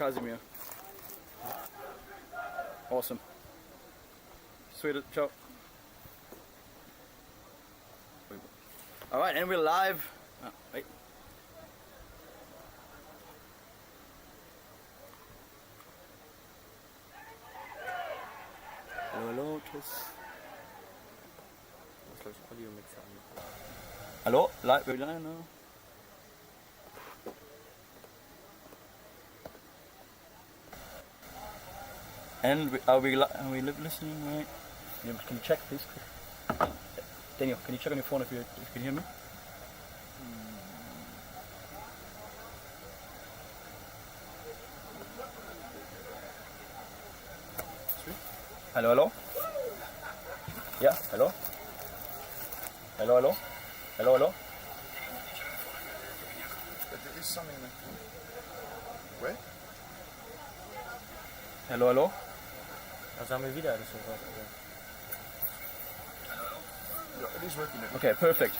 Casimir. Awesome. Sweet. Ciao. Alright, and we're live. Oh, wait. Hello, Tschüss. Hello, live, we're live now. And are we listening, right? Yeah, can you check, please? Daniel, can you check on your phone if you can hear me? Hello, hello? Yeah, hello? Hello, hello? Hello, hello? There is something like... Where? Hello, hello? Also haben wir wieder alles sofort. It is working. Okay, perfect.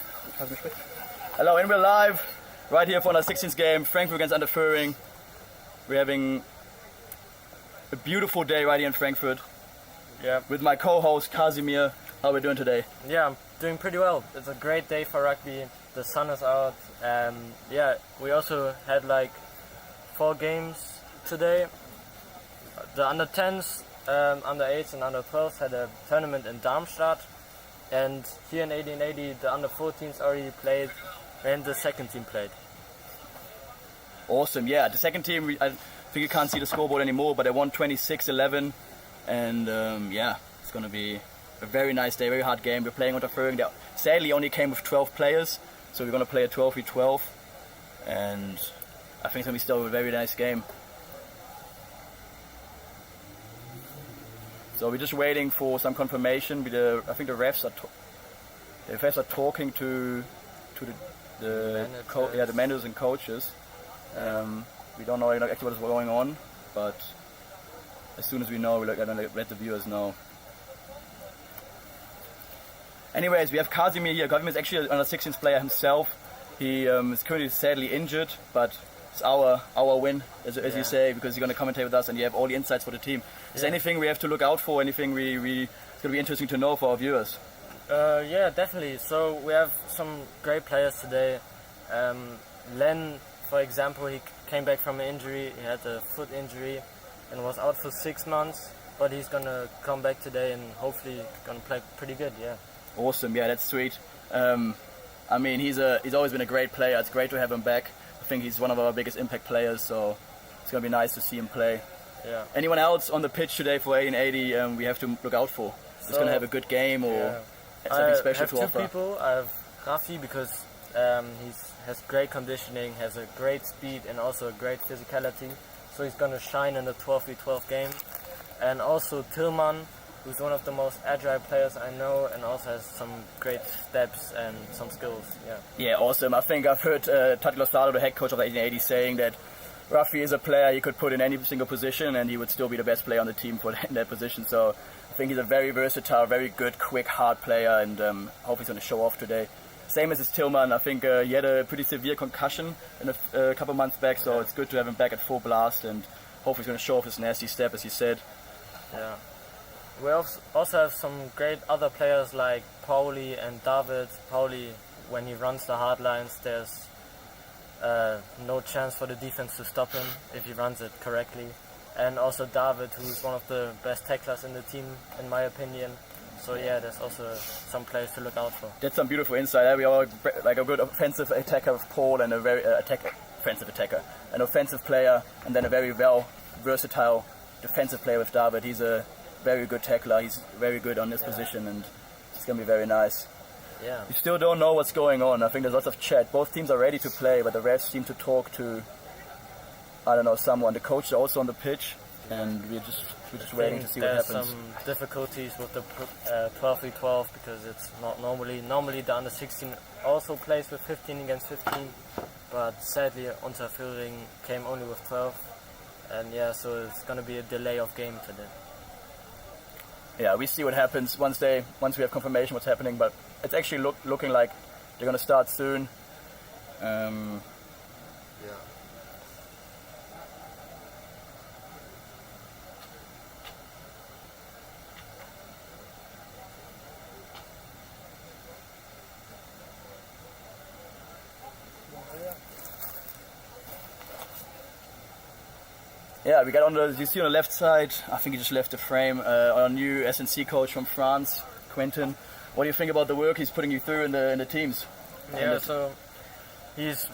Hello, and we're live right here for our 16th game, Frankfurt against Unterföhring. We're having a beautiful day right here in Frankfurt. Yeah. With my co-host Casimir. How are we doing today? Yeah, I'm doing pretty well. It's a great day for rugby. The sun is out. Yeah, we also had like 4 games today. The under 10s, under 8s and under 12s had a tournament in Darmstadt. And here in 1880 the under 14s already played and the second team played. Awesome, yeah. The second team, I think you can't see the scoreboard anymore, but they won 26-11. And yeah, it's going to be a very nice day, very hard game. We're playing Unterföhring. They sadly only came with 12 players, so we're going to play a 12v12. And I think it's going to be still a very nice game. So we're just waiting for some confirmation. I think the refs are talking to the managers and coaches. We don't know exactly what is going on, but as soon as we know, we're gonna let the viewers know. Anyways, we have Casimir here. Casimir is actually an under 16th player himself. He is currently sadly injured, but it's our win, as you say, because he's going to commentate with us and you have all the insights for the team. Is there anything we have to look out for, anything it's going to be interesting to know for our viewers? Yeah, definitely. So we have some great players today. Len, for example, he came back from an injury. He had a foot injury and was out for 6 months, but he's going to come back today and hopefully going to play pretty good, yeah. Awesome, yeah, that's sweet. I mean, he's always been a great player. It's great to have him back. I think he's one of our biggest impact players, so it's going to be nice to see him play. Yeah. Anyone else on the pitch today for 1880 we have to look out for? He's going to have a good game or something special to offer? I have 2 people. I have Rafi because he has great conditioning, has a great speed and also a great physicality. So he's going to shine in the 12v12 game. And also Tillman, who's one of the most agile players I know and also has some great steps and some skills. Yeah. Yeah, awesome. I think I've heard Tati Losado, the head coach of 1880, saying that Rafi is a player he could put in any single position and he would still be the best player on the team for in that position. So I think he's a very versatile, very good, quick, hard player and hope he's going to show off today. Same as his Tillman. I think he had a pretty severe concussion a couple months back, so it's good to have him back at full blast and hopefully he's going to show off his nasty step, as you said. Yeah. We also have some great other players like Pauli and David. Pauli, when he runs the hard lines, there's no chance for the defense to stop him if he runs it correctly. And also David, who's one of the best tacklers in the team, in my opinion. So yeah, there's also some players to look out for. That's some beautiful insight. We are like a good offensive attacker with Paul and a very offensive attacker. An offensive player and then a very versatile defensive player with David. He's a very good tackler. He's very good on this position and it's going to be very nice. Yeah. We still don't know what's going on. I think there's lots of chat. Both teams are ready to play, but the refs seem to talk to, I don't know, someone. The coach is also on the pitch, and we're just waiting to see what happens. There's some difficulties with the 12v12 because it's not normally the under 16 also plays with 15 against 15, but sadly Unterföhring came only with 12, and yeah, so it's going to be a delay of game today. Yeah, we see what happens once we have confirmation what's happening, but it's actually looking like they're going to start soon. Yeah, we got on the, you see on the left side, I think he just left the frame, our new S&C coach from France, Quentin. What do you think about the work he's putting you through in the teams? Yeah, so he's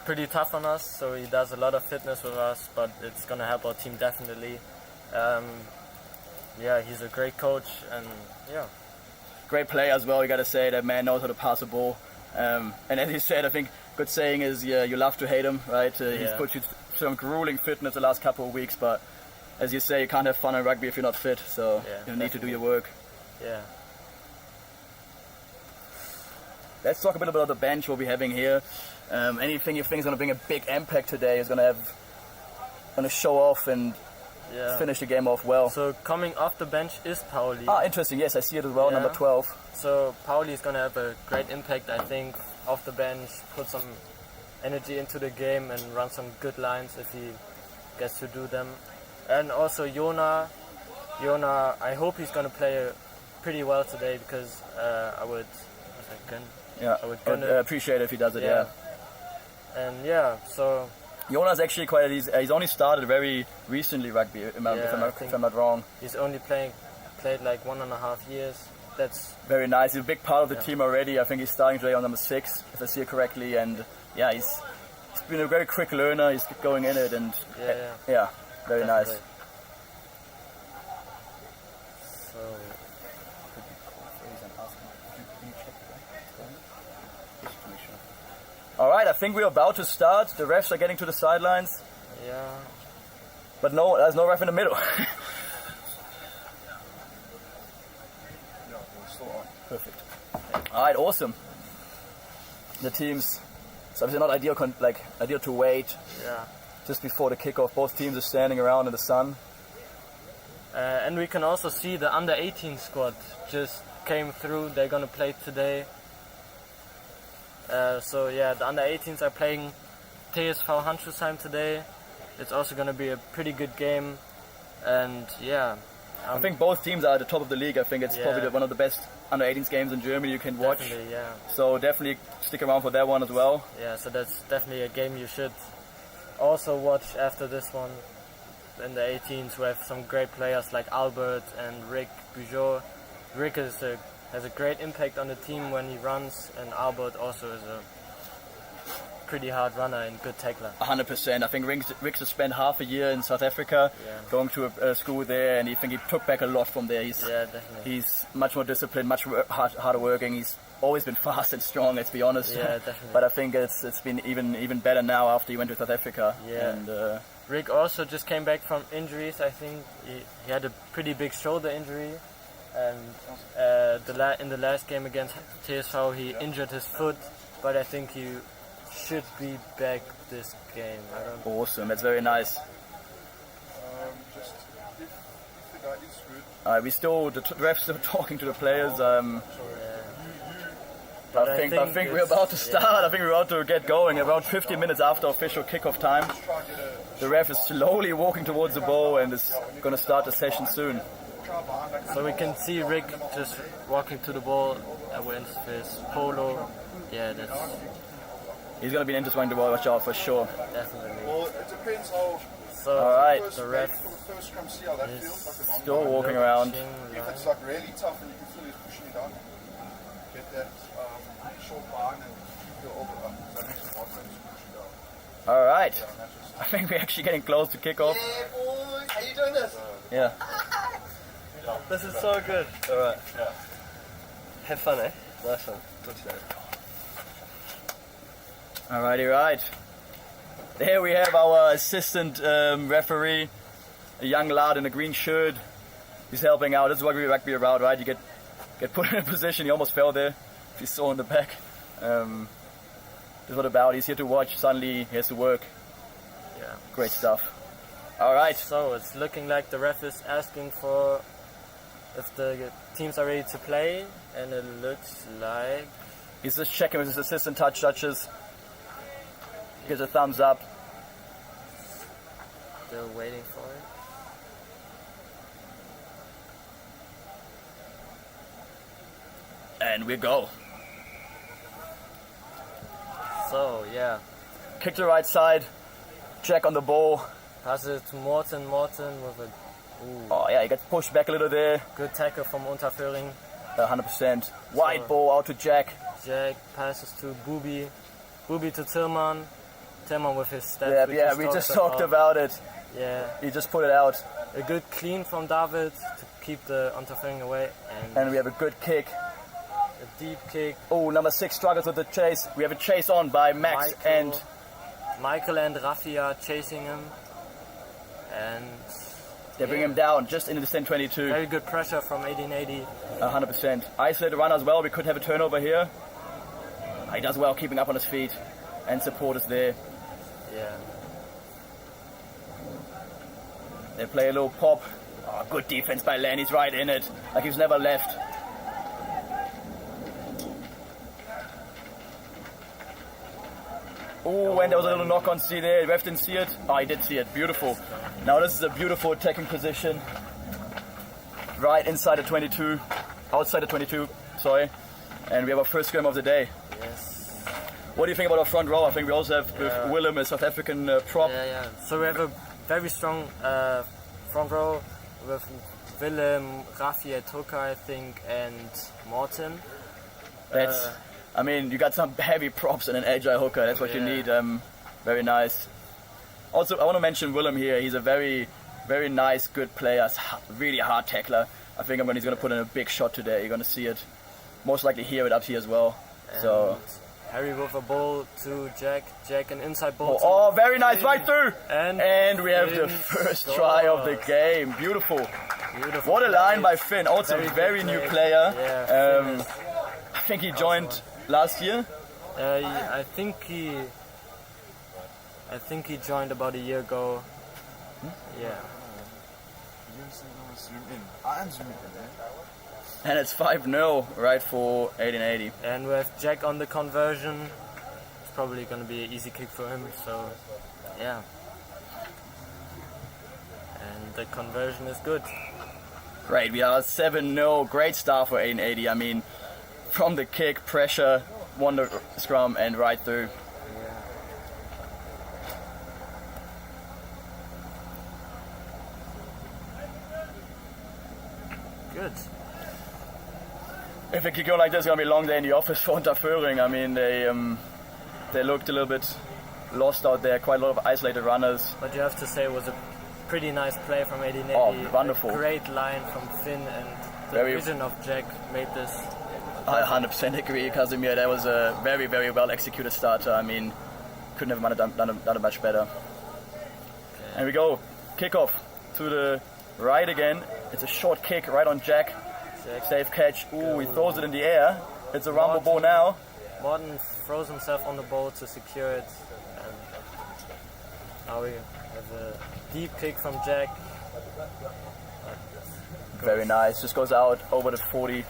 pretty tough on us, so he does a lot of fitness with us, but it's going to help our team definitely. Yeah, he's a great coach, and yeah. Great player as well, you got to say. That man knows how to pass a ball. And as you said, I think good saying is you love to hate him, right? He's put you through some grueling fitness the last couple of weeks, but as you say, you can't have fun in rugby if you're not fit, so you need to do your work. Yeah. Let's talk a bit about the bench, what we're having here. Anything you think is going to bring a big impact today is going to show off and finish the game off well. So coming off the bench is Pauli. Ah, interesting. Yes, I see it as well, number 12. So Pauli is going to have a great impact, I think, off the bench, put some energy into the game and run some good lines if he gets to do them. And also Jona, I hope he's going to play pretty well today, because I would appreciate it if he does it, And so Jonas actually he's only started very recently rugby, if I'm not wrong. He's only played like 1.5 years. That's very nice. He's a big part of the team already. I think he's starting today on number 6, if I see it correctly. And he's been a very quick learner. He's going in it, and very definitely nice. So all right, I think we're about to start. The refs are getting to the sidelines. Yeah. But no, there's no ref in the middle. Perfect. All right, awesome. The teams, it's obviously not ideal to wait. Yeah. Just before the kickoff, both teams are standing around in the sun. And we can also see the under 18 squad just came through. They're gonna play today. The under 18s are playing TSV Handschuhsheim today. It's also gonna be a pretty good game, and I think both teams are at the top of the league. I think it's probably one of the best under 18s games in Germany you can watch. Definitely, yeah. So definitely stick around for that one as well. Yeah, so that's definitely a game you should also watch after this one. In the 18s, we have some great players like Albert and Rick Bugeaud. Rick has a great impact on the team when he runs, and Albert also is a pretty hard runner and good tackler. 100%. I think Rick has spent half a year in South Africa, going to a school there, and I think he took back a lot from there. Definitely. He's much more disciplined, much harder working. He's always been fast and strong, let's be honest. Yeah, definitely. But I think it's been even better now after he went to South Africa. Yeah. And, Rick also just came back from injuries. I think he had a pretty big shoulder injury, and in the last game against TSV he injured his foot, but I think he should be back this game. Awesome, that's very nice. Just if the guy is good. The refs still talking to the players. But I think we're about to start. I think we're about to get going. About 15 minutes after official kickoff time. The ref is slowly walking towards the ball and is going to start the session soon. So we can see Rick just walking to the ball with his polo. Yeah, he's going to be interesting to watch out for sure. Definitely. Well, it depends how. So all right, the ref is still walking around. If it's like really tough and you can feel he's pushing you down, get that short line and keep your over up. So that makes it more sense to push you down. All right. I think we're actually getting close to kickoff. Yeah, boys, how you doing this? Yeah. This is so good. All right. Yeah. Have fun, eh? Nice one. Alrighty, right. There we have our assistant referee, a young lad in a green shirt. He's helping out. This is what rugby about, right? You get put in a position. He almost fell there. If you saw in the back. This is what about. He's here to watch. Suddenly he has to work. Yeah. Great stuff. All right. So it's looking like the ref is asking for if the teams are ready to play, and it looks like he's just checking with his assistant touches. Gives a thumbs up. Still waiting for it. And we go. So, yeah. Kick to the right side. Check on the ball. Passes to Morten. Morten with a Oh yeah, he gets pushed back a little there. good tackle from Unterföhring. 100%. Wide ball out to Jack. Jack passes to Bubi. Bubi to Tillman. Tillman with his step. Yeah, we just talked about it. Yeah, He just put it out. a good clean from David to keep the Unterföhring away. And we have a good kick. A deep kick. Oh, number 6 struggles with the chase. We have a chase on by Max and Michael and Rafi are chasing him. And they bring him down just into the 10-22. very good pressure from 1880. 100%. Isolated run as well. We could have a turnover here. He does well keeping up on his feet. And support is there. Yeah. They play a little pop. Oh, good defense by Len. He's right in it. Like he's never left. Oh, and there was a little knock on C there. Ref didn't see it. Oh, he did see it. Beautiful. Now this is a beautiful attacking position. Right inside the 22. Outside the 22, sorry. And we have our first scrum of the day. Yes. What do you think about our front row? I think we also have with Willem, a South African prop. Yeah. So we have a very strong front row with Willem, Rafi, Tuka, I think, and Morten. That's, I mean, you got some heavy props and an agile hooker. That's what you need. Very nice. Also, I want to mention Willem here. He's a very, very nice, good player. Really hard tackler. I think he's going to put in a big shot today. You're going to see it. Most likely hear it up here as well. And so Harry with a ball to Jack. Jack an inside ball. Oh, very nice, right through. And we have the first try of the game. Beautiful. What a line by Finn. Also very new player. Yeah, I think he joined last year. I think he joined about a year ago. Yeah. And it's 5-0 right for 1880. And we have Jack on the conversion. It's probably going to be an easy kick for him. So, yeah. And the conversion is good. Great, we are 7-0. Great start for 1880. I mean, from the kick, pressure, won the scrum, and right through. Good. If it keep going like this, it's going to be a long day in the office for Unterföhring. I mean, they looked a little bit lost out there. Quite a lot of isolated runners. But you have to say it was a pretty nice play from 1880. Oh, wonderful. A great line from Finn, and the vision of Jack made this. I 100% agree, Casimir. That was a very, very well executed starter. I mean, couldn't have done it much better. Okay. And we go. Kickoff to the right again. It's a short kick right on Jack. Safe catch. Ooh, he throws it in the air. It's a rumble ball now. Morten throws himself on the ball to secure it. And now we have a deep kick from Jack. Very nice. Just goes out over the 40.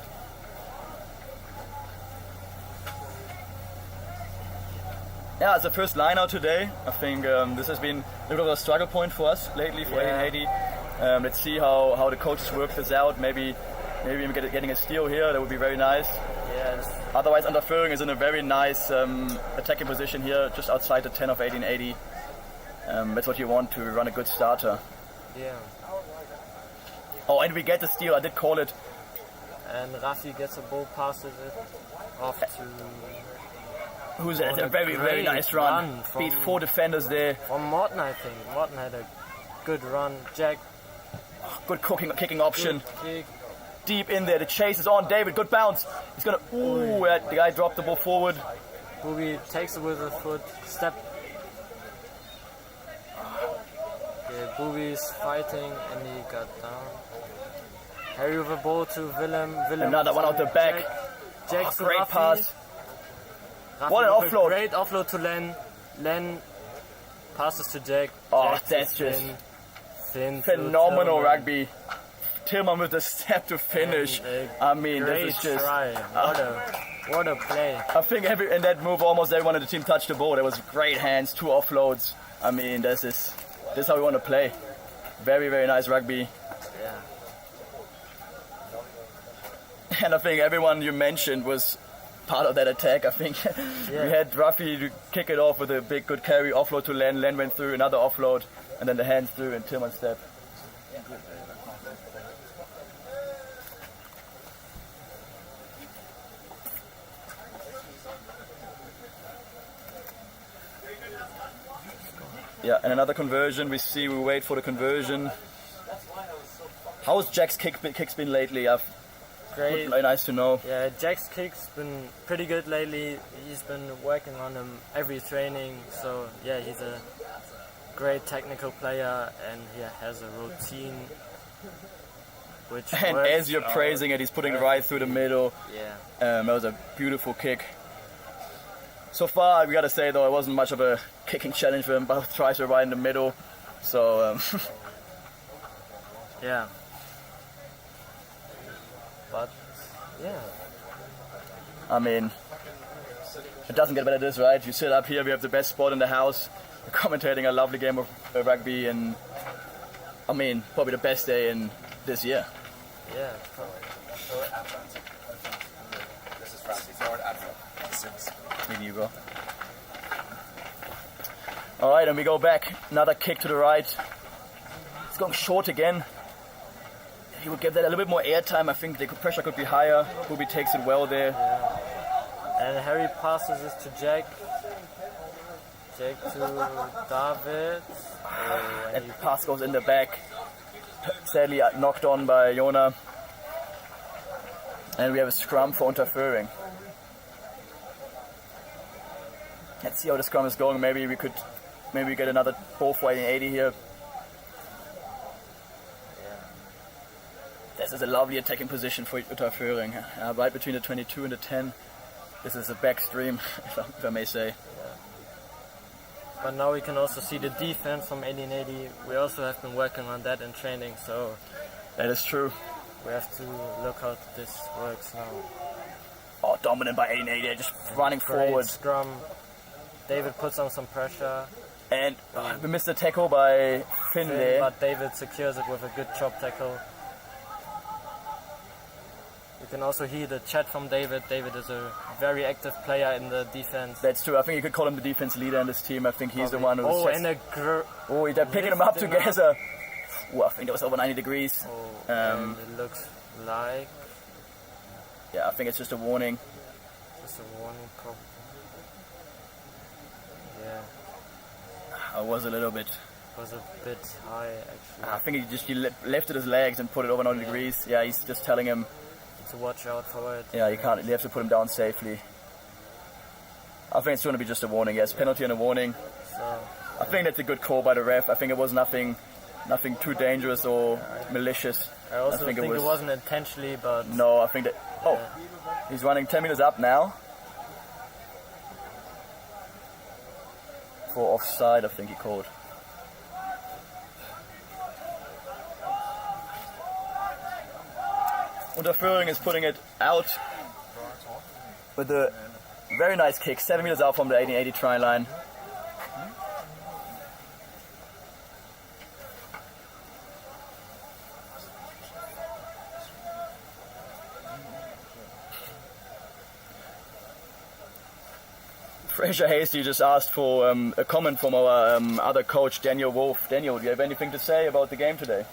Yeah, it's the first line out today. I think this has been a little bit of a struggle point for us lately for 1880. Let's see how the coaches work this out. Maybe getting a steal here, that would be very nice. Yes. Otherwise, Unterföhring is in a very nice attacking position here, just outside the 10 of 1880. That's what you want to run a good starter. Yeah. Oh, and we get the steal. I did call it. And Rafi gets a ball, passes it off to... Who's a very, very nice run. Beat 4 defenders there. From Morten, I think. Morten had a good run. Jack. Good kicking option. Good kick. Deep in there. The chase is on. David, good bounce. He's gonna. Ooh, the guy dropped the ball forward. Bubi takes it with a foot. Step. Okay, Bubi's fighting and he got down. Harry with a ball to Willem. Another one out the back. Jack to great Rafi. pass. Rafi What an offload. Great offload to Len. Len passes to Jack. Oh, Jack that's just Finn phenomenal rugby. Tillman with the step to finish. I mean, this is just... Try. What a play. I think in that move, almost everyone in the team touched the ball. There was great hands, 2 offloads. I mean, this is how we want to play. Very, very nice rugby. Yeah. And I think everyone you mentioned was part of that attack. I think Yeah. we had Rafi to kick it off with a big good carry, offload to Len. Len went through, another offload, and then the hands through and Tillman step. Yeah, and another conversion. We wait for the conversion. How's Jack's kicks been lately? Great. Nice to know. Yeah, Jack's kick's been pretty good lately. He's been working on them every training. So yeah, he's a great technical player and he has a routine. Which And works as you're praising it, he's putting it right through the middle. Yeah. That was a beautiful kick. So far, we gotta say though, it wasn't much of a kicking challenge for him. Both tries were right in the middle. So Yeah. But yeah. I mean, it doesn't get better than this, right? You sit up here, we have the best spot in the house, commentating a lovely game of rugby, and I mean, probably the best day in this year. Yeah. This is Francis, forward advert. Here you go. All right, and we go back. Another kick to the right. It's going short again. He would give that a little bit more airtime. I think the pressure could be higher. Booby takes it well there. And Harry passes this to Jack. Jack to David. And pass goes in the back. Sadly knocked on by Jona. And we have a scrum for Unterföhring. Let's see how the scrum is going. Maybe we get another ball for 1880 here. This is a lovely attacking position for Unterföhring. Right between the 22 and the 10. This is a back stream, if I may say. But now we can also see the defense from 1880. We also have been working on that in training, so That is true. we have to look how this works now. Oh, dominant by 1880, just running Great forward. scrum. David puts on some pressure, And we missed a tackle by Finn there. but David secures it with a good chop tackle. You can also hear the chat from David. David is a very active player in the defense. That's true. I think you could call him the defense leader in this team. I think he's the one who's Oh, and a they're picking him up lift him together. Ooh, I think that was over 90 degrees. and it looks like Yeah, I think it's just a warning. just a warning probably. Yeah, I was a little bit. it was a bit high actually. I think he lifted his legs and put it over 90 degrees. Yeah, he's just telling him. To watch out for it. Yeah, you have to put him down safely. I think it's going to be just a warning. Yes, penalty and a warning. So I think that's a good call by the ref. I think it was nothing too dangerous or malicious. I also think think it wasn't intentionally, but No, I think that. Oh, he's running 10 meters up now. For offside, I think he called. Unterföhring is putting it out with a very nice kick, 7 meters out from the 1880 try line. Fraser Hasty just asked for a comment from our other coach, Daniel Wolf. Daniel, do you have anything to say about the game today?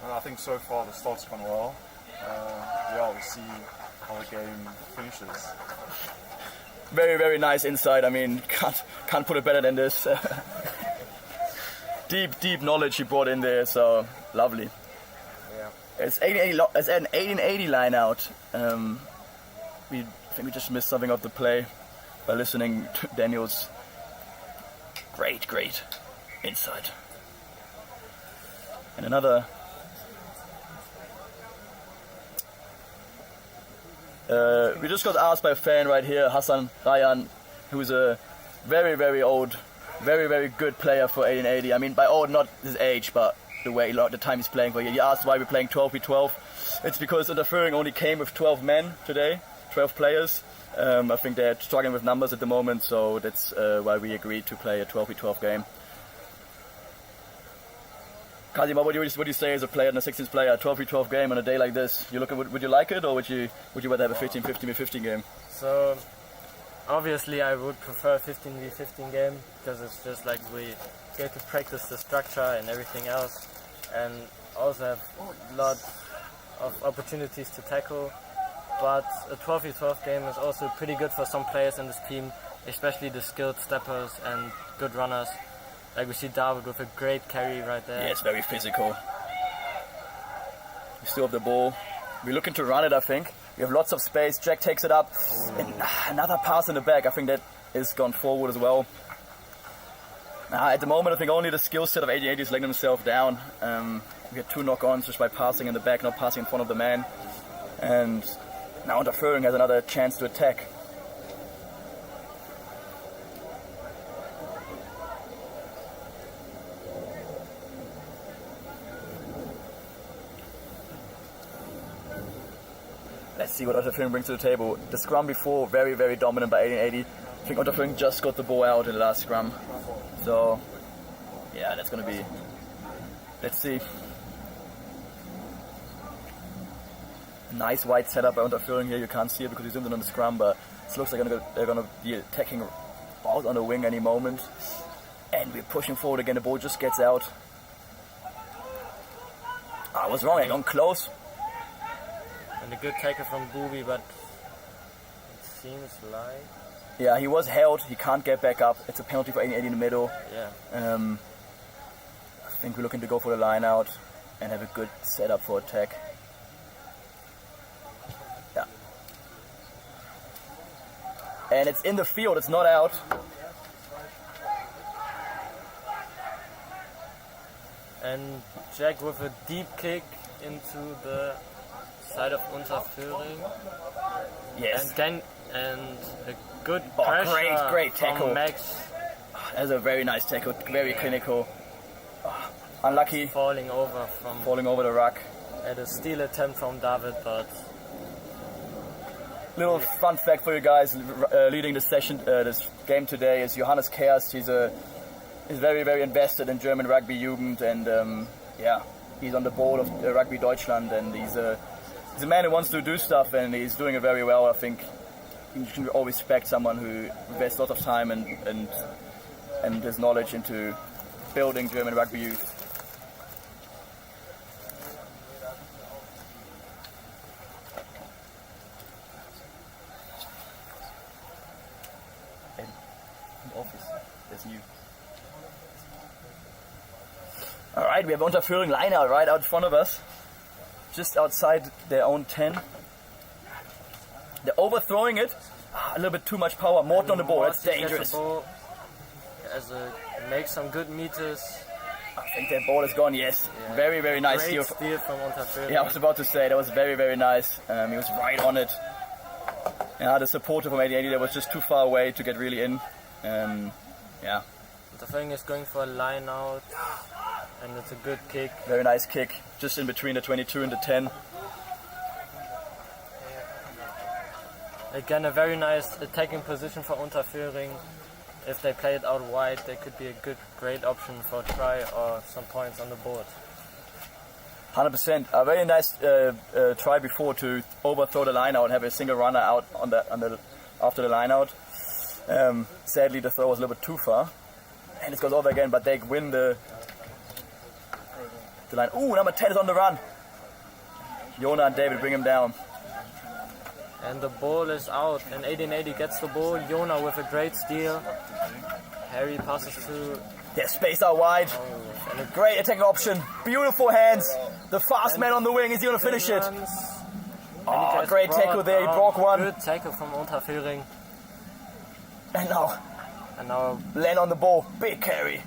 Well, I think so far the start's gone well. We'll see how the game finishes. Very, very nice insight. I mean, can't put it better than this. deep knowledge he brought in there, so lovely. yeah. It's an 1880 line out. I think we just missed something of the play by listening to Daniel's great insight. And another. We just got asked by a fan right here, Hassan Rayan, who's a very, very old, very, very good player for 1880. I mean, by old, not his age, but the time he's playing for. He asked why we're playing 12v12. It's because Unterföhring only came with 12 men today, 12 players. I think they're struggling with numbers at the moment, so that's why we agreed to play a 12v12 game. Kazim, what do you say as a player and a 16th player, 12v12 game on a day like this? Would you like it, or would you rather have a 15-15 game? So obviously I would prefer 15v15 game because it's just like we get to practice the structure and everything else, and also have a lot of opportunities to tackle. But a 12v12 game is also pretty good for some players in this team, especially the skilled steppers and good runners. Like we see David with a great carry right there. Yeah, it's very physical. We still have the ball. We're looking to run it, I think. We have lots of space. Jack takes it up. And another pass in the back. I think that is gone forward as well. At the moment, I think only the skill set of 1880 is letting himself down. We had 2 knock-ons just by passing in the back, not passing in front of the man. And now Unterföhring has another chance to attack. Let's see what Unterföhring brings to the table. The scrum before, very, very dominant by 1880. I think Unterföhring just got the ball out in the last scrum. So, yeah, that's going to be... Let's see. Nice wide setup by Unterföhring here. You can't see it because he's zoomed in on the scrum, but it looks like they're going to be attacking out on the wing any moment. And we're pushing forward again. The ball just gets out. I was wrong. I got close. And a good tackle from Booby, but it seems like... Yeah, he was held. He can't get back up. It's a penalty for 1880 in the middle. Yeah. I think we're looking to go for the line out and have a good setup for attack. Yeah. And it's in the field. It's not out. And Jack with a deep kick into the side of Unterföhring. Yes. And a good pressure great tackle. from Max. That's a very nice tackle, very clinical. Unlucky. Falling over the ruck. at a steal attempt from David, but... Little fun fact for you guys, leading the session, this game today is Johannes Kerst. He's very, very invested in German rugby Jugend, and he's on the board of Rugby Deutschland, and he's a man who wants to do stuff, and he's doing it very well. I think you can always expect someone who invests a lot of time and his knowledge into building German rugby youth. Office, that's you. All right, we have Unterföhring line out right out in front of us, just outside their own 10. They're overthrowing it. A little bit too much power. Morton on the ball. That's dangerous. Makes some good meters. I think that ball is gone. Yes, very, very nice steal from Unterföhring. Yeah, I was about to say that was very, very nice. He was right on it. Yeah, the supporter from 1880 that was just too far away to get really in. Unterföhring is going for a line out, and it's a good kick. Very nice kick, just in between the 22 and the 10. Again, a very nice attacking position for Unterföhring. If they play it out wide, they could be a great option for a try or some points on the board. 100%. A very nice try before to overthrow the line out and have a single runner out after the line out. Sadly, the throw was a little bit too far, and it goes over again. But they win the line. Ooh, number 10 is on the run. Jonah and David bring him down. And the ball is out, and 1880 gets the ball. Jonah with a great steal. Harry passes to... They're spaced out wide. And a great attacking option. Beautiful hands. The fast man on the wing. Is he going to finish it? Oh, great tackle there. He broke one. Good tackle from Unterföhring. And now Len on the ball. Big carry.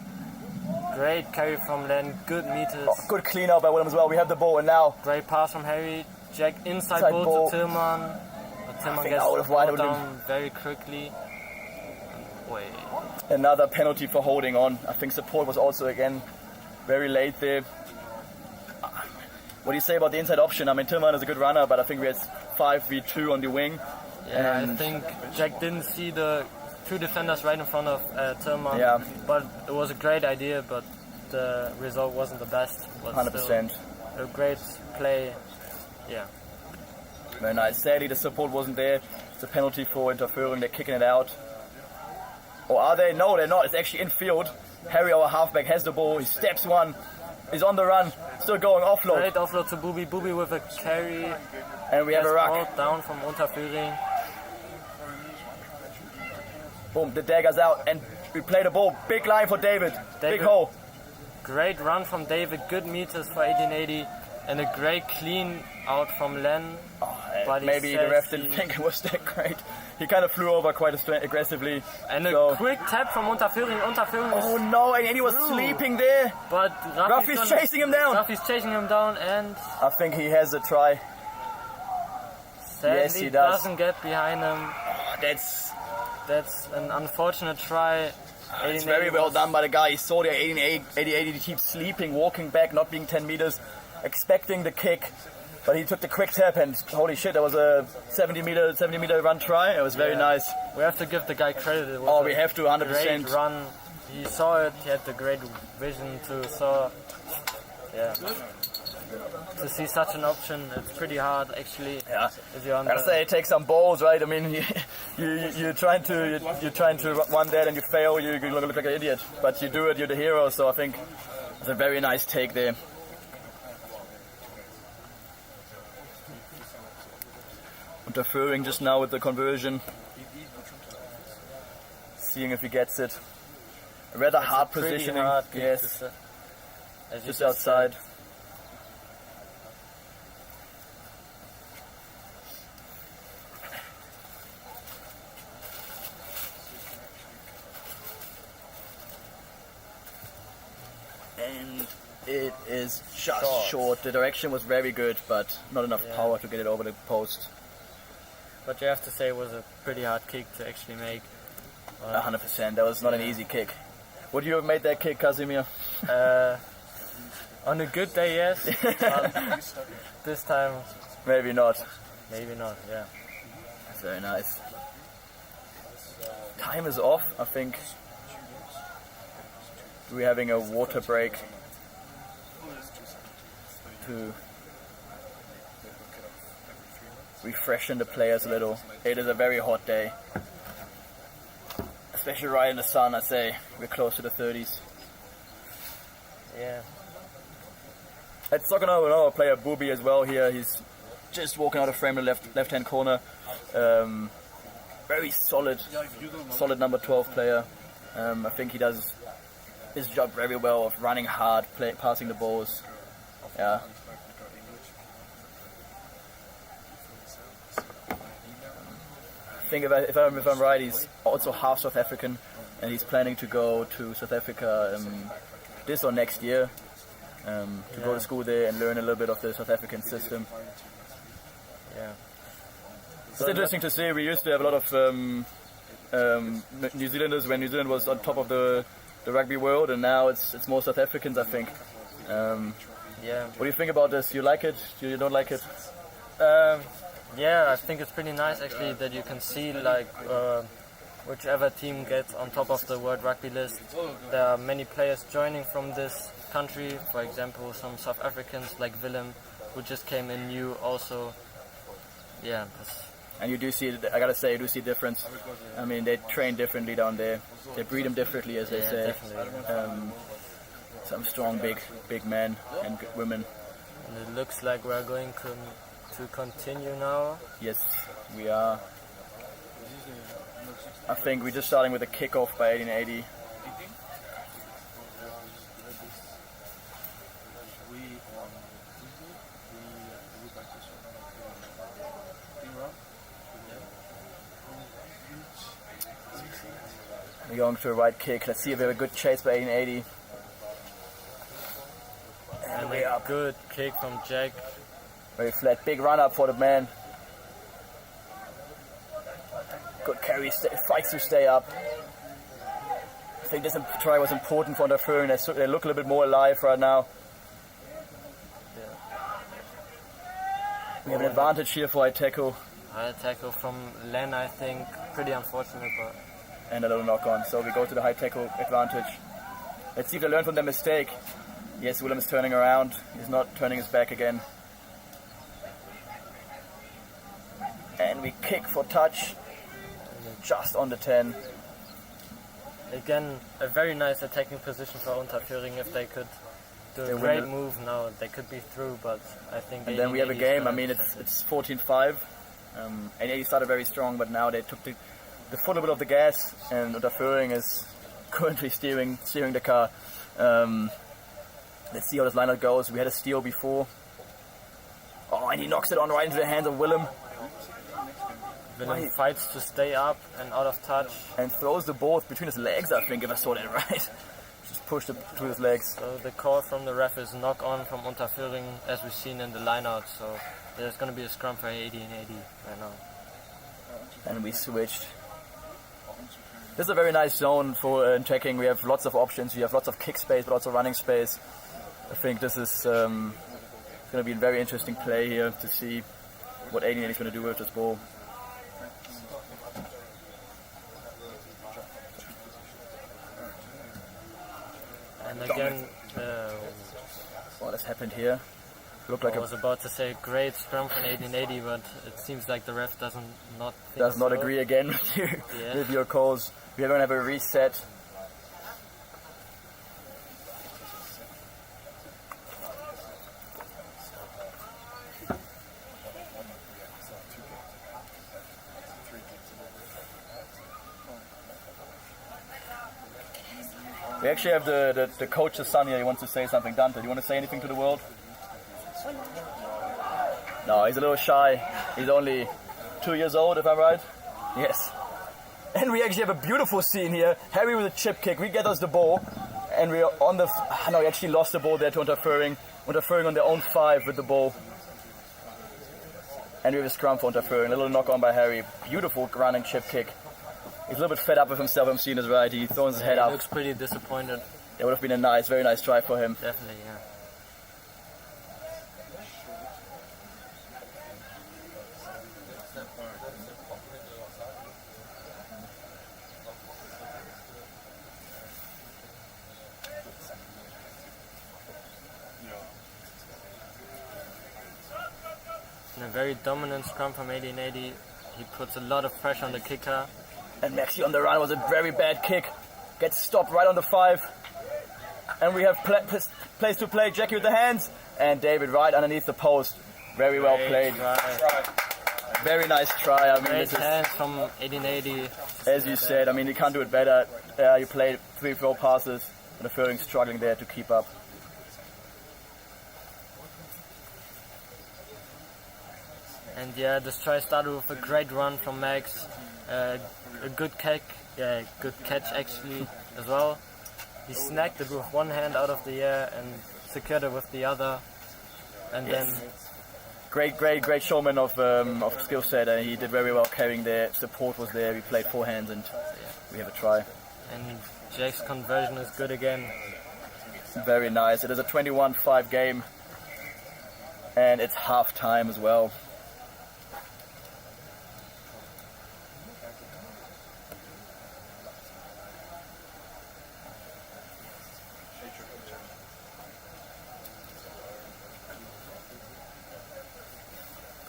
Great carry from Len. Good meters. Oh, good clean out by Willem as well. We have the ball, and now... Great pass from Harry. Jack inside ball to Tillman. Tillman gets ball down very quickly. Wait. Another penalty for holding on. I think support was also again very late there. What do you say about the inside option? I mean, Tillman is a good runner, but I think we had 5v2 on the wing. Yeah, I think Jack didn't see the two defenders right in front of Tillman. Yeah. But it was a great idea, but the result wasn't the best. But 100%. still a great play. Yeah. Very nice. Sadly, the support wasn't there. It's a penalty for Unterföhring. They're kicking it out. Or are they? No, they're not. It's actually in field. Harry, our halfback, has the ball. He steps one. He's on the run. Still going offload. Great offload to Bubi. Bubi with a carry. And we have a ruck. Ball down from Unterföhring. Boom, the dagger's out. And we play the ball. Big line for David. Big hole. Great run from David. Good meters for 1880. And a great clean out from Len. But maybe the ref didn't think it was that great. He kind of flew over quite aggressively. And a quick tap from Unterföhring. Oh no, and he was sleeping there. But Rafi's chasing him down. Rafi's chasing him down, and I think he has a try. sadly Yes, he does. doesn't get behind him. That's an unfortunate try. It's very well done by the guy. He saw the 80 he keeps sleeping, walking back, not being 10 meters, expecting the kick. But he took the quick tap and holy shit, that was a 70 meter run try. It was very nice. We have to give the guy credit. It was We have to 100%. Great run. He saw it. He had the great vision to saw. Yeah. To see such an option, it's pretty hard actually. Yeah. If you're on I gotta say, it takes some balls, right? I mean, you're trying to run that and you fail, you look like an idiot. But you do it, you're the hero. So I think it's a very nice take there. Unterföhring just now with the conversion. Seeing if he gets it. A rather hard positioning. Hard yes. Just outside. And it is just short. The direction was very good, but not enough power to get it over the post. But you have to say it was a pretty hard kick to actually make. 100%. That was not an easy kick. Would you have made that kick, Casimir? On a good day, yes. This time, maybe not. Maybe not. Yeah. That's very nice. Time is off. I think we're having a water break to refreshen the players a little. It is a very hot day, especially right in the sun. I'd say we're close to the 30s. Yeah. Let's talk about another player, Bubi, as well here. He's just walking out of frame in the left-hand corner. Very solid number 12 player. I think he does his job very well of running hard, passing the balls. Yeah. I think if I'm right, he's also half South African, and he's planning to go to South Africa this or next year to go to school there and learn a little bit of the South African system. Yeah. It's interesting to see. We used to have a lot of New Zealanders when New Zealand was on top of the rugby world, and now it's more South Africans, I think. Yeah. What do you think about this? You like it? You don't like it? Yeah, I think it's pretty nice actually that you can see like whichever team gets on top of the World Rugby list. There are many players joining from this country. For example, some South Africans like Willem, who just came in new also. Yeah. And you do see, I gotta say, you do see difference. I mean, they train differently down there. They breed them differently, as they say. Definitely. Some strong, big men and women. And it looks like we're going to continue now. Yes, we are. I think we're just starting with a kickoff by 1880. We're going to a right kick. Let's see if we have a good chase by 1880. And a good kick from Jack. Very flat, big run up for the man. Good carry, fights to stay up. I think this try was important for Unterföhring. They look a little bit more alive right now. We have an advantage here for high tackle. High tackle from Len, I think. Pretty unfortunate, but... And a little knock on. So we go to the high tackle advantage. Let's see if they learn from their mistake. Yes, Willem is turning around. He's not turning his back again. And we kick for touch. Just on the 10. Again, a very nice attacking position for Unterföhring. If they could do a great move now, they could be through, but I think... And then we have a game. I mean, it's 14-5. And 80 started very strong, but now they took the foot a bit off the gas, and Unterföhring is currently steering the car. Let's see how this lineup goes. We had a steal before. Oh, and he knocks it on right into the hands of Willem. Willem fights to stay up and out of touch. And throws the ball between his legs, I think, if I saw that right. Just pushed it to his legs. So the call from the ref is knock on from Unterföhring, as we've seen in the lineout. So there's going to be a scrum for 80 and 80 right now. And we switched. This is a very nice zone for checking. We have lots of options. We have lots of kick space, but also running space. I think this is going to be a very interesting play here to see what 80 is going to do with this ball. And again, what has happened here? I was about to say great scrum from 1880, but it seems like the ref does not agree again with your calls. We are going to have a reset. We actually have the coach's son here. He wants to say something. Dante, do you want to say anything to the world? No, he's a little shy. He's only 2 years old, if I'm right. Yes. And we actually have a beautiful scene here. Harry with a chip kick. We get us the ball. And we are on the... No, he actually lost the ball there to Unterföhring. Unterföhring on their own 5 with the ball. And we have a scrum for Unterföhring. A little knock on by Harry. Beautiful running chip kick. He's a little bit fed up with himself. I'm seeing this right. He throws his head up. He looks pretty disappointed. It would have been a nice, very nice try for him. Definitely, yeah. And a very dominant scrum from 1880. He puts a lot of pressure on the kicker. And Maxi on the run was a very bad kick. Gets stopped right on the 5. And we have place to play. Jackie with the hands. And David right underneath the post. Very well played. Very nice try. I mean, great hands from 1880. As you said, I mean, you can't do it better. You played 3-4 passes. And Unterföhring struggling there to keep up. And yeah, this try started with a great run from Max. A good catch actually as well. He snagged it with one hand out of the air and secured it with the other. And then great showman of skill set. He did very well carrying there. Support was there. We played 4 hands and we have a try. And Jake's conversion is good again. Very nice. It is a 21-5 game. And it's half time as well.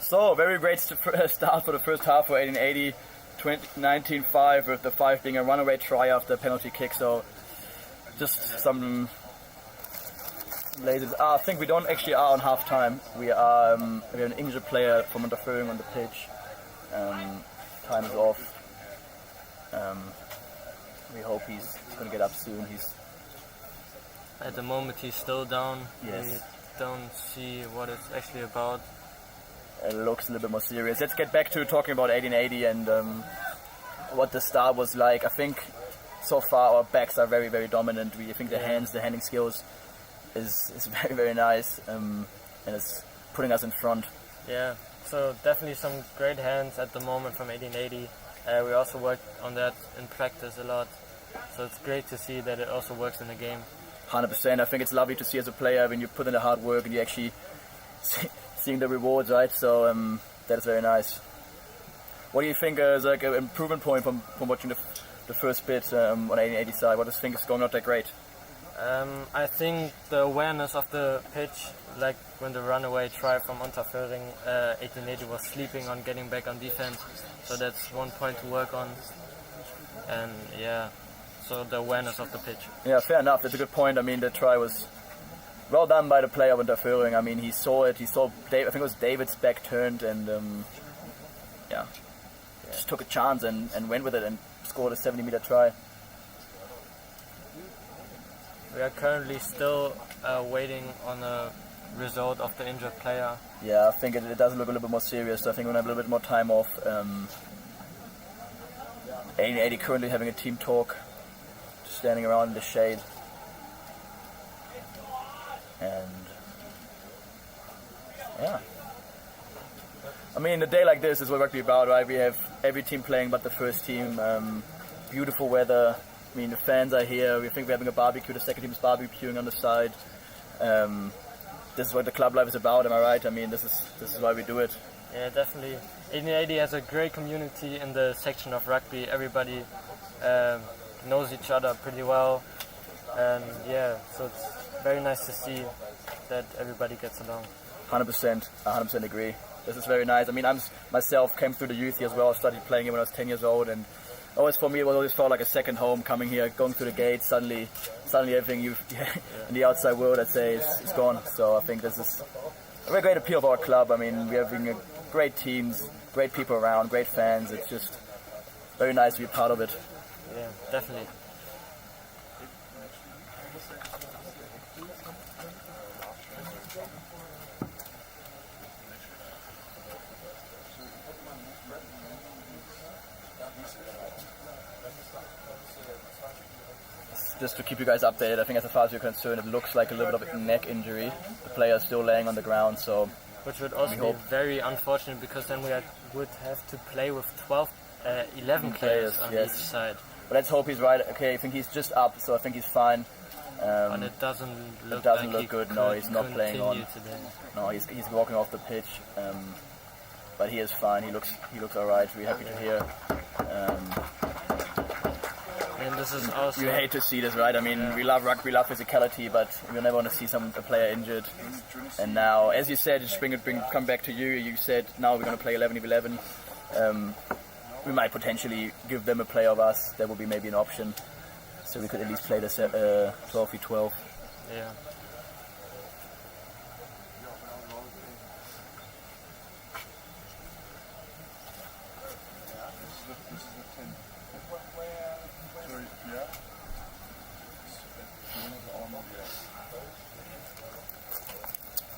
So, very great start for the first half for 1880. 19-5 with the 5 being a runaway try after a penalty kick. So, just some lazy... I think we don't actually are on half time. We have an injured player from Unterföhring on the pitch. Time is off. We hope he's going to get up soon. At the moment he's still down. Yes. We don't see what it's actually about. It looks a little bit more serious. Let's get back to talking about 1880 and what the start was like. I think so far our backs are very, very dominant. I think the handling skills is very, very nice, and it's putting us in front. Yeah, so definitely some great hands at the moment from 1880. We also worked on that in practice a lot, so it's great to see that it also works in the game. 100%. I think it's lovely to see as a player when you put in the hard work and you actually seeing the rewards, right? So that is very nice. What do you think is like an improvement point from watching the first bit on 1880 side? What do you think is going not that great? I think the awareness of the pitch, like when the runaway try from Unterföhring, 1880 was sleeping on getting back on defense, so that's one point to work on. And yeah, so the awareness of the pitch. Yeah, fair enough. That's a good point. I mean, the try was well done by the player of Unterföhring. I mean, he saw it. He saw Dave, I think it was David's back turned, and just took a chance and went with it and scored a 70-meter try. We are currently still waiting on a result of the injured player. Yeah, I think it does look a little bit more serious. So I think we're going to have a little bit more time off. 1880 currently having a team talk, just standing around in the shade. And yeah. I mean, a day like this is what rugby about, right? We have every team playing but the first team. Beautiful weather. I mean, the fans are here. We think we're having a barbecue. The second team is barbecuing on the side. This is what the club life is about. Am I right? I mean, this is why we do it. Yeah, definitely. 1880 has a great community in the section of rugby. Everybody knows each other pretty well, and yeah, so it's very nice to see that everybody gets along. 100% agree. This is very nice. I mean, I myself came through the youth here as well. I started playing here when I was 10 years old, and always for me it always felt like a second home coming here, going through the gates. Suddenly everything in the outside world, I'd say, is gone. So I think this is a very great appeal of our club. I mean, we're having great teams, great people around, great fans. It's just very nice to be part of it. Yeah, definitely. Just to keep you guys updated, I think as far as you're concerned, it looks like a little bit of a neck injury. The player is still laying on the ground, so... Which would also be very unfortunate, because then we would have to play with 11 players on each side. But let's hope he's right. Okay, I think he's just up, so I think he's fine. But it doesn't look good. No, he's not playing on. Today. No, he's walking off the pitch. But he is fine. He looks all right. We're happy to hear. And this is also... You hate to see this, right? I mean, we love rugby, we love physicality, but we never want to see a player injured. And now, as you said, just come back to you. You said now we're going to play 11v11. We might potentially give them a player of us. That would be maybe an option. So we could at least play the 12v12. Yeah.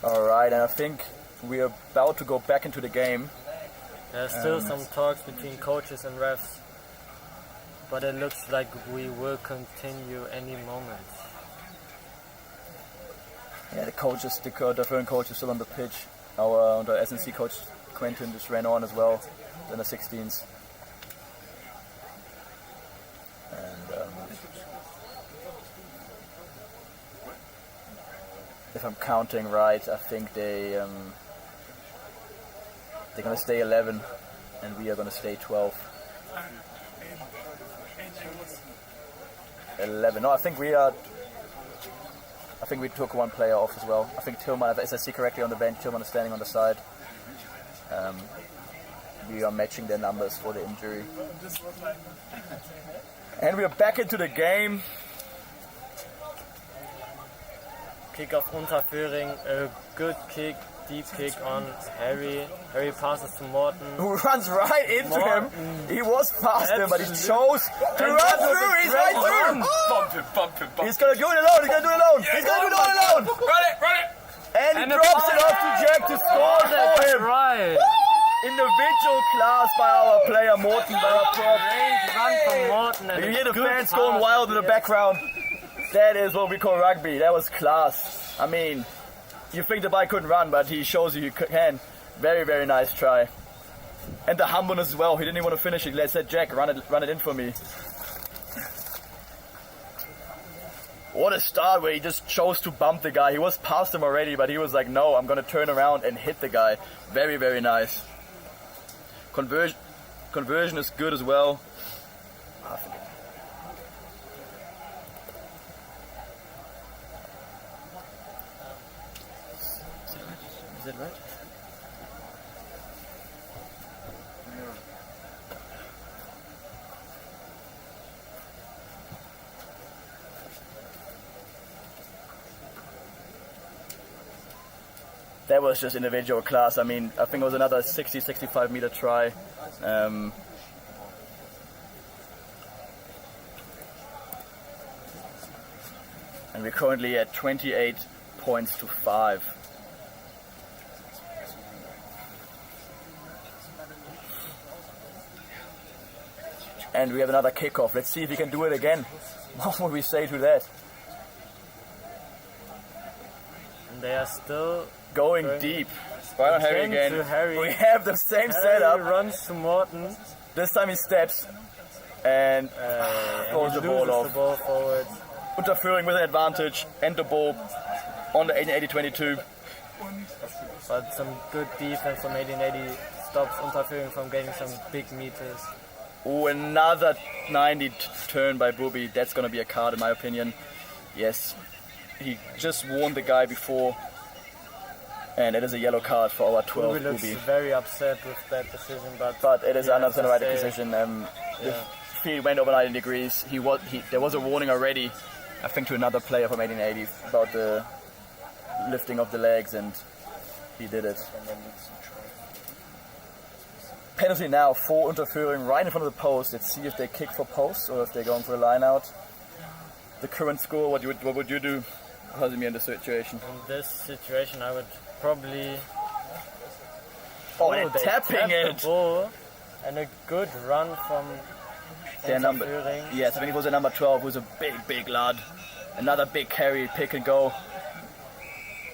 Alright, and I think we're about to go back into the game. There's still some talks between coaches and refs, but it looks like we will continue any moment. Yeah, the different coach is still on the pitch. Our SNC coach Quentin just ran on as well in the 16s. And if I'm counting right, I think they're going to stay 11 and we are going to stay 12. 11. No, I think we took one player off as well. I think Tillman, if I see correctly on the bench, Tillman is standing on the side. We are matching their numbers for the injury. And we are back into the game. Kick of Unterföhring, a good kick, deep kick on Harry. Harry passes to Morten. Who runs right into him. He was faster, but he chose to run through. He's right through. Bump him. He's going to do it alone. He's going to do it alone. He's going to do it all alone. Run it. And he drops it off to Jack to score for him. Right. Individual class by our player Morten, by our prop. Great run from Morten. And you hear the fans going wild in the background. That is what we call rugby. That was class. I mean, you think the guy couldn't run, but he shows you can. Very, very nice try. And the humbleness as well. He didn't even want to finish it. He said, Jack, run it in for me. What a start where he just chose to bump the guy. He was past him already, but he was like, no, I'm going to turn around and hit the guy. Very, very nice. Conversion is good as well. it right? That was just individual class. I mean, I think it was another 60-65 meter try. And we're currently at 28 points to 5. And we have another kickoff. Let's see if we can do it again. What would we say to that? And they are still Going deep. Right on Harry again. to Harry. We have the same Harry setup. runs to Morton. This time he steps and throws the ball loses off. the ball forward. Unterföhring with an advantage and the ball on the 1880-22. But some good defense from 1880 stops Unterföhring from getting some big meters. Oh, another 90 turn by Bubi. That's going to be a card in my opinion. Yes, he just warned the guy before. And it is a yellow card for our 12 Bubi looks Bubi. very upset with that decision, But it is yeah, another to right say- decision. The yeah. field went over 90 degrees. There was a warning already, I think, to another player from 1880 about the lifting of the legs, and he did it. Penalty now for Unterföhring right in front of the post. Let's see if they kick for post or if they're going for a line out. The current score, what would you do, Casimir, in this situation? In this situation, I would probably. Oh, and they tapping tapped it! the ball, and a good run from Their number, Unterföhring. yes, I think it was a number 12, who's a big lad. Another big carry, pick and go.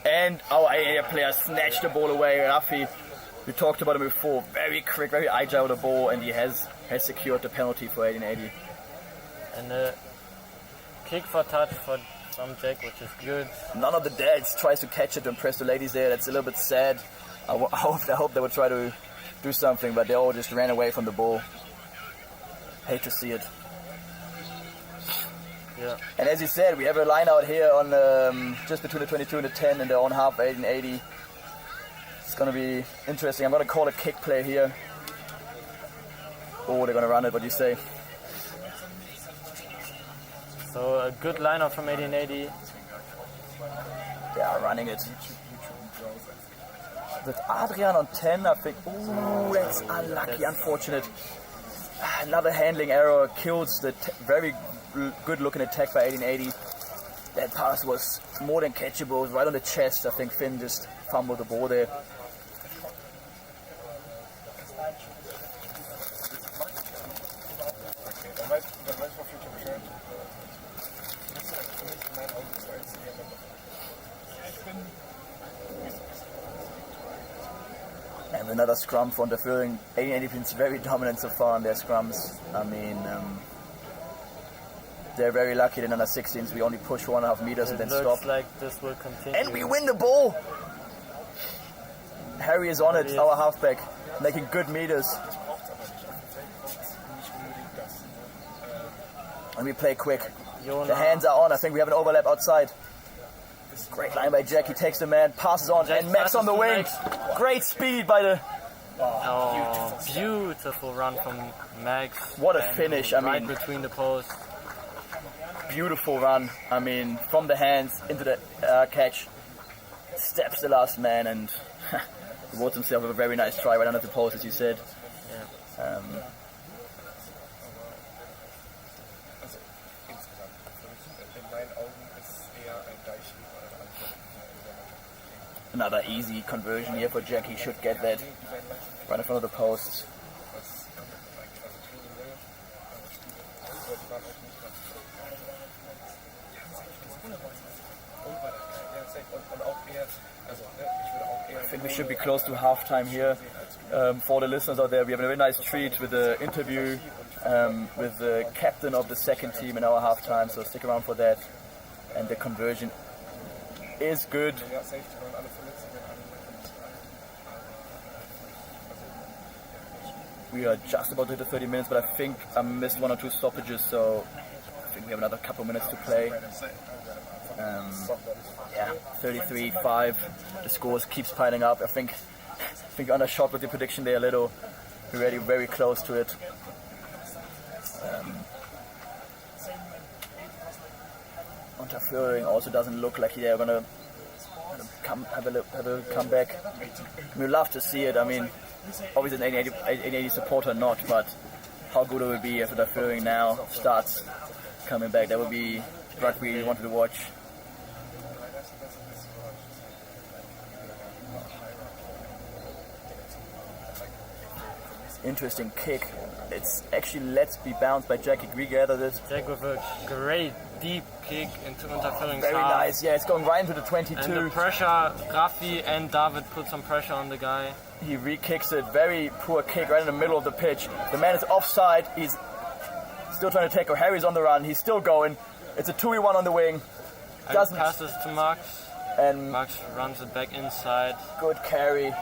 And our AA player snatched the ball away. Rafi, we talked about him before, very quick, very agile with the ball, and he has secured the penalty for 1880. And a kick for touch from Jack, which is good. None of the dads tries to catch it to impress the ladies there. That's a little bit sad. I hope they would try to do something, but they all just ran away from the ball. Hate to see it. Yeah. And as you said, we have a line out here on just between the 22 and the 10 in their own half, 1880. It's going to be interesting. I'm going to call a kick play here. Oh, they're going to run it. What do you say? So a good lineup from 1880. They are running it. With Adrian on 10, I think. Ooh, that's unlucky, unfortunate. Another handling error kills the very good looking attack by 1880. That pass was more than catchable. It was right on the chest. I think Finn just fumbled the ball there. And another scrum for Unterföhring. 1880 been very dominant so far in their scrums. I mean, they're very lucky that in under 16s we only push 1.5 meters and It then looks stop. like this will continue. And we win the ball! Harry is on it, Harry our is- halfback, making good meters. And we play quick. Jonah. The hands are on. I think we have an overlap outside. Great line by Jack. He takes the man, passes on, Jack and Max passes on the to wing. Max. Great speed by the... Oh, beautiful run from Max. What a And finish, I right mean- between the posts. Beautiful run. I mean, from the hands into the catch. Steps the last man and rewards himself with a very nice try right under the post, as you said. Yeah. Another easy conversion here for Jack. He should get that right in front of the post. I think we should be close to halftime here. For the listeners out there, we have a very nice treat with the interview with the captain of the second team in our halftime, so stick around for that. And the conversion is good. We are just about to hit the 30 minutes, but I think I missed 1 or 2 stoppages, so think we have another couple of minutes to play. 33-5. The scores keeps piling up. I think undershot with the prediction there a little. We're already very close to it. Unterföhring also doesn't look like they're gonna have a comeback. We'd love to see it. I mean, obviously an 80 supporter not, but how good it would be if Unterföhring now starts coming back. That would be what we wanted to watch. Interesting kick. It's actually let be bounced by Jack. We gathered it. Jack with a great deep kick into Unterföhring's Very half. nice. Yeah, it's going right into the 22. And the pressure, Rafi and David put some pressure on the guy. He re-kicks it. Very poor kick right in the middle of the pitch. The man is offside. He's still trying to tackle. Harry's on the run. He's still going. It's a 2v1 on the wing. Doesn't passes to Max. And Max runs it back inside. Good carry.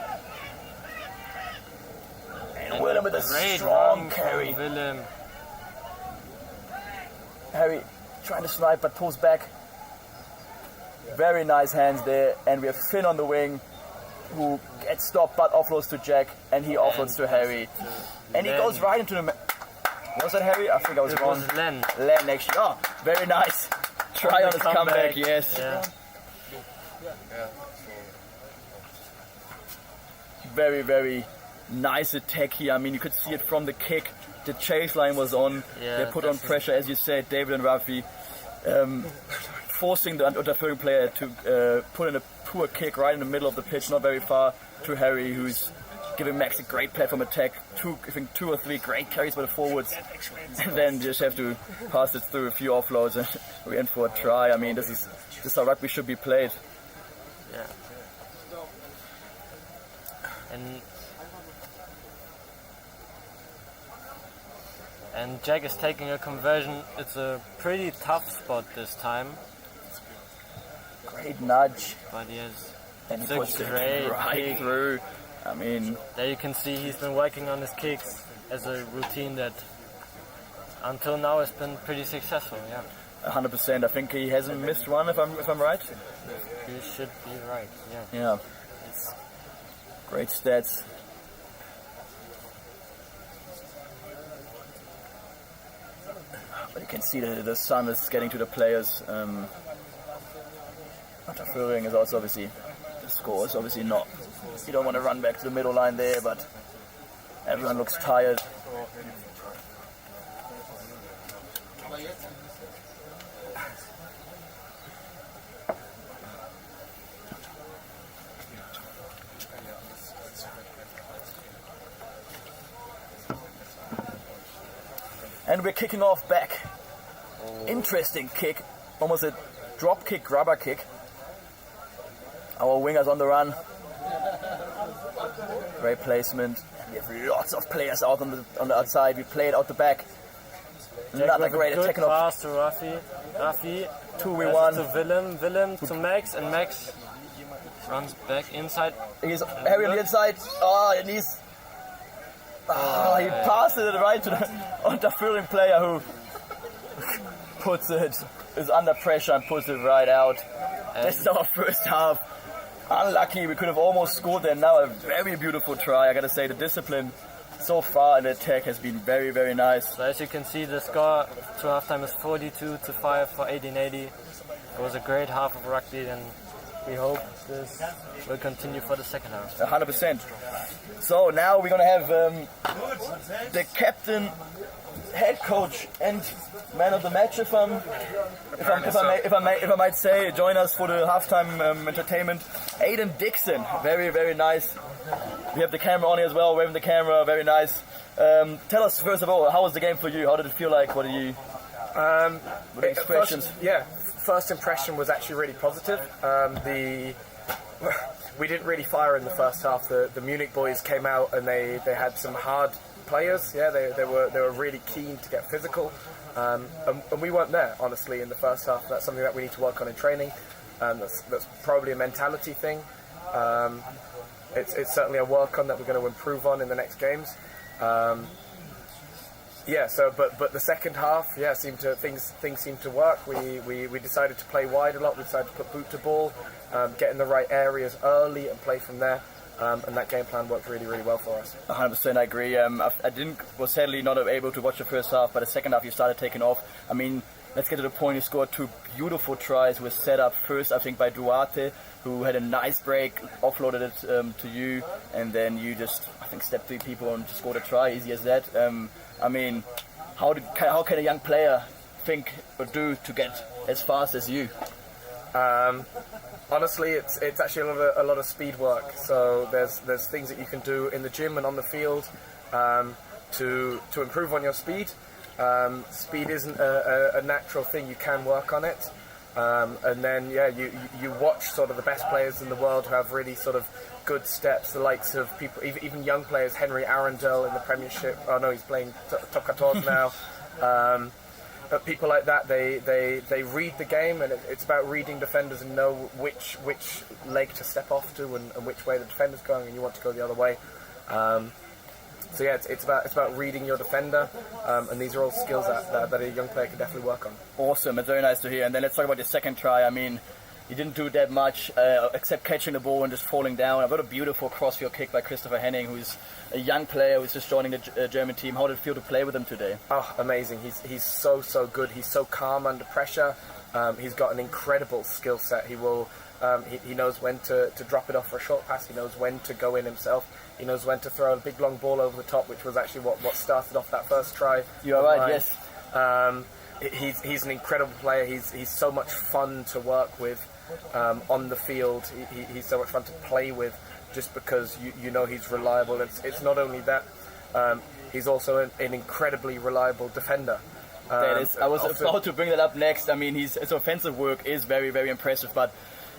And Willem with a great strong run carry. from Willem. Harry trying to snipe but pulls back. Very nice hands there. And we have Finn on the wing who gets stopped but offloads to Jack. And he offloads to Harry. And he goes right into the... Was that Harry? I think I was wrong. It was Len. Len actually. Oh, very nice. Try on his comeback, yes. Yeah. Very, very nice attack here. I mean, you could see it from the kick. The chase line was on. Yeah, they put on pressure, as you said, David and Rafi, forcing the Unterföhring player to put in a poor kick right in the middle of the pitch, not very far, to Harry, who's giving Max a great platform attack. I think two or three great carries by the forwards, and then just have to pass it through a few offloads and we're in for a try. I mean, this is how rugby should be played. Yeah. And Jack is taking a conversion. It's a pretty tough spot this time. Great nudge. But he has And he it's a puts it great right kick. through. I mean, There you can see he's been working on his kicks as a routine that until now has been pretty successful. Yeah, 100%. I think he hasn't missed one, if I'm right. you should be right. Yeah. Yeah. Great stats. But you can see that the sun is getting to the players. Unterföhring is also obviously, the score is obviously not. You don't want to run back to the middle line there, but everyone looks tired. And we're kicking off back. Interesting kick, almost a drop kick, grabber kick. Our wingers on the run. Great placement. We have lots of players out on the outside. We play it out the back. Another great good attack. pass to Rafi. Rafi 2v1. to Willem. Willem to Max, and Max runs back inside. He's Harry on the inside. Oh, and he passed it right to the Unterföhring player who is under pressure and puts it right out. This is our first half. Unlucky, we could have almost scored there. Now a very beautiful try. I gotta say, the discipline so far in the attack has been very, very nice. So as you can see, the score to halftime is 42-5 for 1880. It was a great half of rugby, and we hope this will continue for the second half. 100%. So now we're gonna have the captain, head coach, and man of the match, if I might say, join us for the halftime entertainment. Aidan Dixon, very, very nice. We have the camera on here as well, waving the camera, very nice. Tell us first of all, how was the game for you? How did it feel like? What are you? What are the expressions? First impression was actually really positive. We didn't really fire in the first half. The Munich boys came out and they had some hard players. Yeah, they were really keen to get physical, and we weren't there honestly in the first half. That's something that we need to work on in training. That's probably a mentality thing. It's certainly a work on that we're going to improve on in the next games. Yeah, so but the second half, yeah, things seemed to work. We decided to play wide a lot. We decided to put boot to ball, get in the right areas early and play from there. And that game plan worked really, really well for us. 100%, I agree. Was sadly not able to watch the first half, but the second half you started taking off. I mean, let's get to the point. You scored 2 beautiful tries. Were set up first, I think, by Duarte, who had a nice break, offloaded it to you, and then you just, I think, stepped 3 people and scored a try. Easy as that. I mean, how can a young player think or do to get as fast as you? Honestly, it's actually a lot of speed work. So there's things that you can do in the gym and on the field to improve on your speed. Speed isn't a natural thing. You can work on it. And then you watch sort of the best players in the world who have really sort of good steps. The likes of people, even young players, Henry Arundel in the Premiership. Oh no, he's playing top 14 now. But people like that, they read the game, and it's about reading defenders and know which leg to step off to and which way the defender's going, and you want to go the other way. So yeah, it's about reading your defender, and these are all skills that a young player can definitely work on. Awesome, it's very nice to hear. And then let's talk about your second try. I mean, you didn't do that much except catching the ball and just falling down. I've got a beautiful crossfield kick by Christopher Henning, who's a young player who's just joining the German team. How did it feel to play with him today? Oh, amazing. He's so good. He's so calm under pressure. He's got an incredible skill set. He will he knows when to drop it off for a short pass. He knows when to go in himself. He knows when to throw a big long ball over the top, which was actually what started off that first try. You are right, yes. He's an incredible player. He's so much fun to work with on the field. He's so much fun to play with, just because you know he's reliable. It's not only that, he's also an incredibly reliable defender. I was about to bring that up next. I mean, his offensive work is very, very impressive, but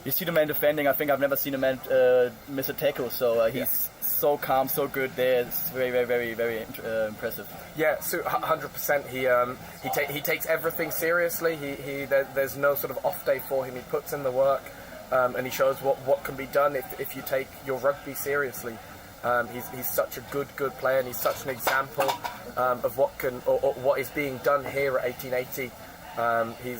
you see the man defending. I think I've never seen a man miss a tackle, so he's so calm, so good there. It's very, very, very, very impressive. Yeah, so 100%. He takes everything seriously. There's no sort of off day for him. He puts in the work, and he shows what can be done if you take your rugby seriously. He's such a good player, and he's such an example of what is being done here at 1880. He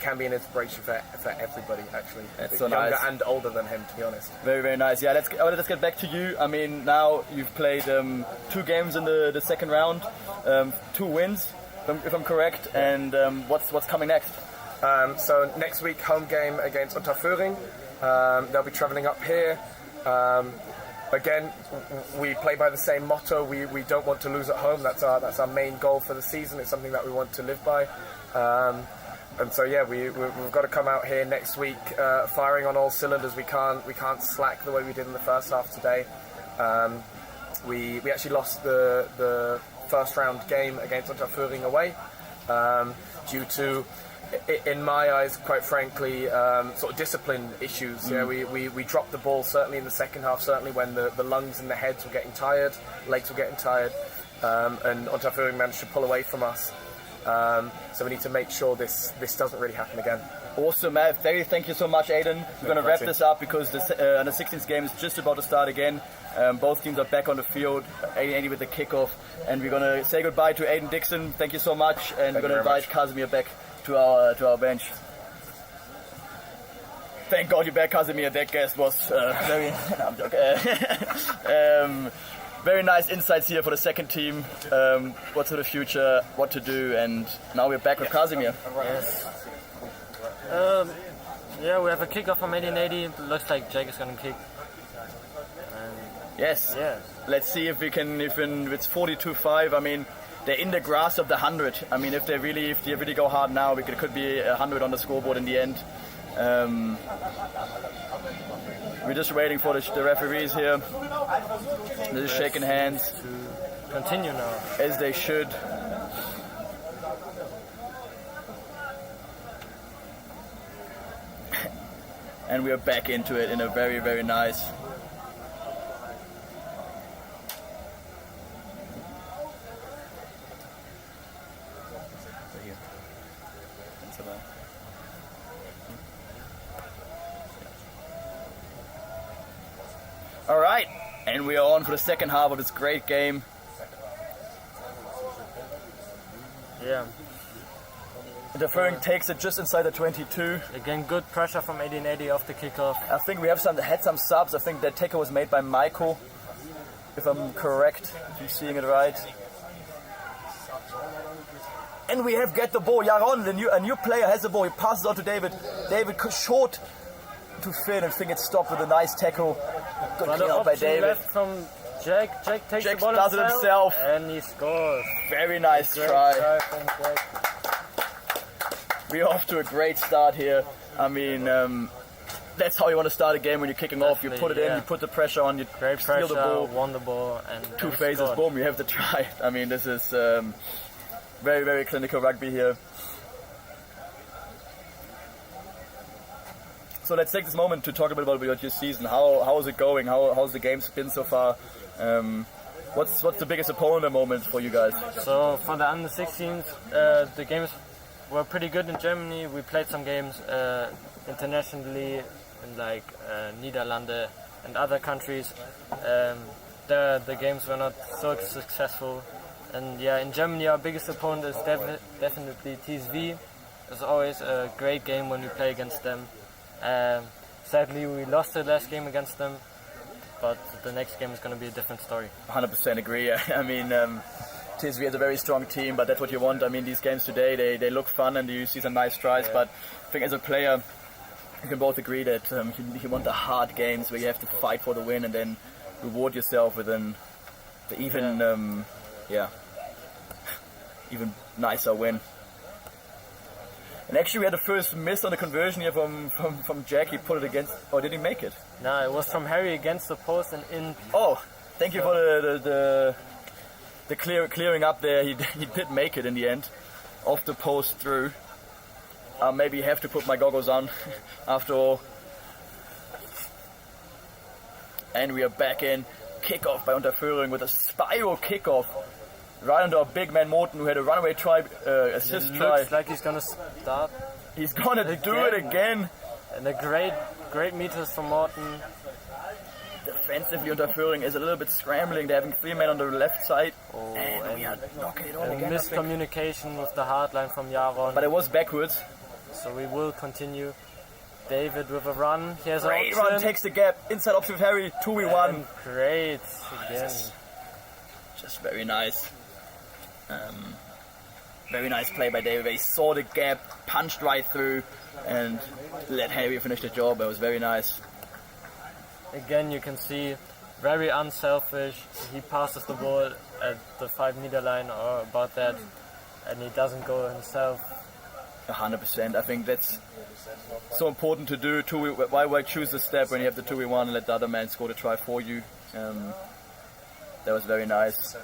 can be an inspiration for everybody, actually. That's so younger nice. And older than him, to be honest. Very, very nice. Yeah, let's get back to you. I mean, now you've played 2 games in the second round, 2 wins, if I'm correct. And what's coming next? So next week, home game against Unterföhring. They'll be travelling up here. Again, we play by the same motto. We don't want to lose at home. That's our main goal for the season. It's something that we want to live by. And so yeah, we've got to come out here next week firing on all cylinders. We can't slack the way we did in the first half today. We actually lost the first round game against Unterföhring away due to, in my eyes, quite frankly, sort of discipline issues. Yeah, we dropped the ball certainly in the second half, certainly when the lungs and the heads were getting tired, legs were getting tired, and Unterföhring managed to pull away from us. So we need to make sure this doesn't really happen again. Awesome, Matt. Thank you so much, Aidan. We're going to wrap this up because the under 16s game is just about to start again. Both teams are back on the field, 80 with the kickoff, and we're going to say goodbye to Aidan Dixon. Thank you so much, and we're going to invite Casimir back to our bench. Thank God you're back, Casimir. That guest was very... No, I'm joking. Very nice insights here for the second team. What's for the future, what to do, and now we're back with Casimir. Yes. We have a kickoff from 1880. Looks like Jake is going to kick. Yes. Yeah. Let's see if we can. If it's 42-5. I mean, they're in the grasp of the 100. I mean, if they really go hard now, it could be 100 on the scoreboard in the end. We're just waiting for the referees here. They're just shaking hands. To continue now. As they should. And we are back into it in a very, very nice... All right, and we are on for the second half of this great game. Yeah. Unterföhring takes it just inside the 22. Again, good pressure from 1880 off the kickoff. I think we have had some subs. I think that tackle was made by Michael, if I'm correct, if I'm seeing it right. And we have get the ball. Jaron, a new player, has the ball. He passes on to David. David short to Finn, and I think it's stopped with a nice tackle. Good clean out by David. Left from Jack. Jack takes the ball does it himself. And he scores. Very nice Great try. from Jack. We're off to a great start here. I mean, that's how you want to start a game when you're kicking off. You put it in, you put the pressure on, you Great steal pressure, the ball. won the ball, and Two and phases, scored. boom, you have the try. I mean, this is very, very clinical rugby here. So let's take this moment to talk a bit about your season. How is it going? How's the games been so far? What's the biggest opponent moment for you guys? So for the under 16s, the games were pretty good in Germany. We played some games internationally in like Niederlande and other countries. The games were not so successful. And yeah, in Germany our biggest opponent is definitely TSV. It's always a great game when we play against them. Sadly we lost the last game against them, but the next game is going to be a different story. 100% agree. I mean, TSV has a very strong team, but that's what you want. I mean, these games today, they look fun and you see some nice tries, but I think as a player, you can both agree that you want the hard games where you have to fight for the win and then reward yourself with the even nicer win. And actually we had the first miss on the conversion here from Jack. He put it against, or did he make it? No, it was from Harry against the post and in. Oh, thank you for the clearing up there. He did make it in the end, off the post through. Maybe have to put my goggles on after all. And we are back in. Kickoff by Unterföhring with a spiral kickoff right under our big man Morten, who had a runaway assist try. Looks like he's gonna start. He's gonna do it again. And a great meters from Morten. Defensively, Unterföhring is a little bit scrambling. They're having 3 men on the left side. And we are knocking it on again. Miscommunication with the hard line from Jaron. But it was backwards. So we will continue. David with a run. He has Great an option. run, takes the gap. Inside option with Harry, 2v1. And great again. Just very nice. Very nice play by David. He saw the gap, punched right through, and let Harry finish the job. It was very nice. Again, you can see very unselfish. He passes the ball at the 5 meter line or about that, and he doesn't go himself. 100%. I think that's so important to do. Why choose the step when you have the 2v1 and let the other man score the try for you? That was very nice.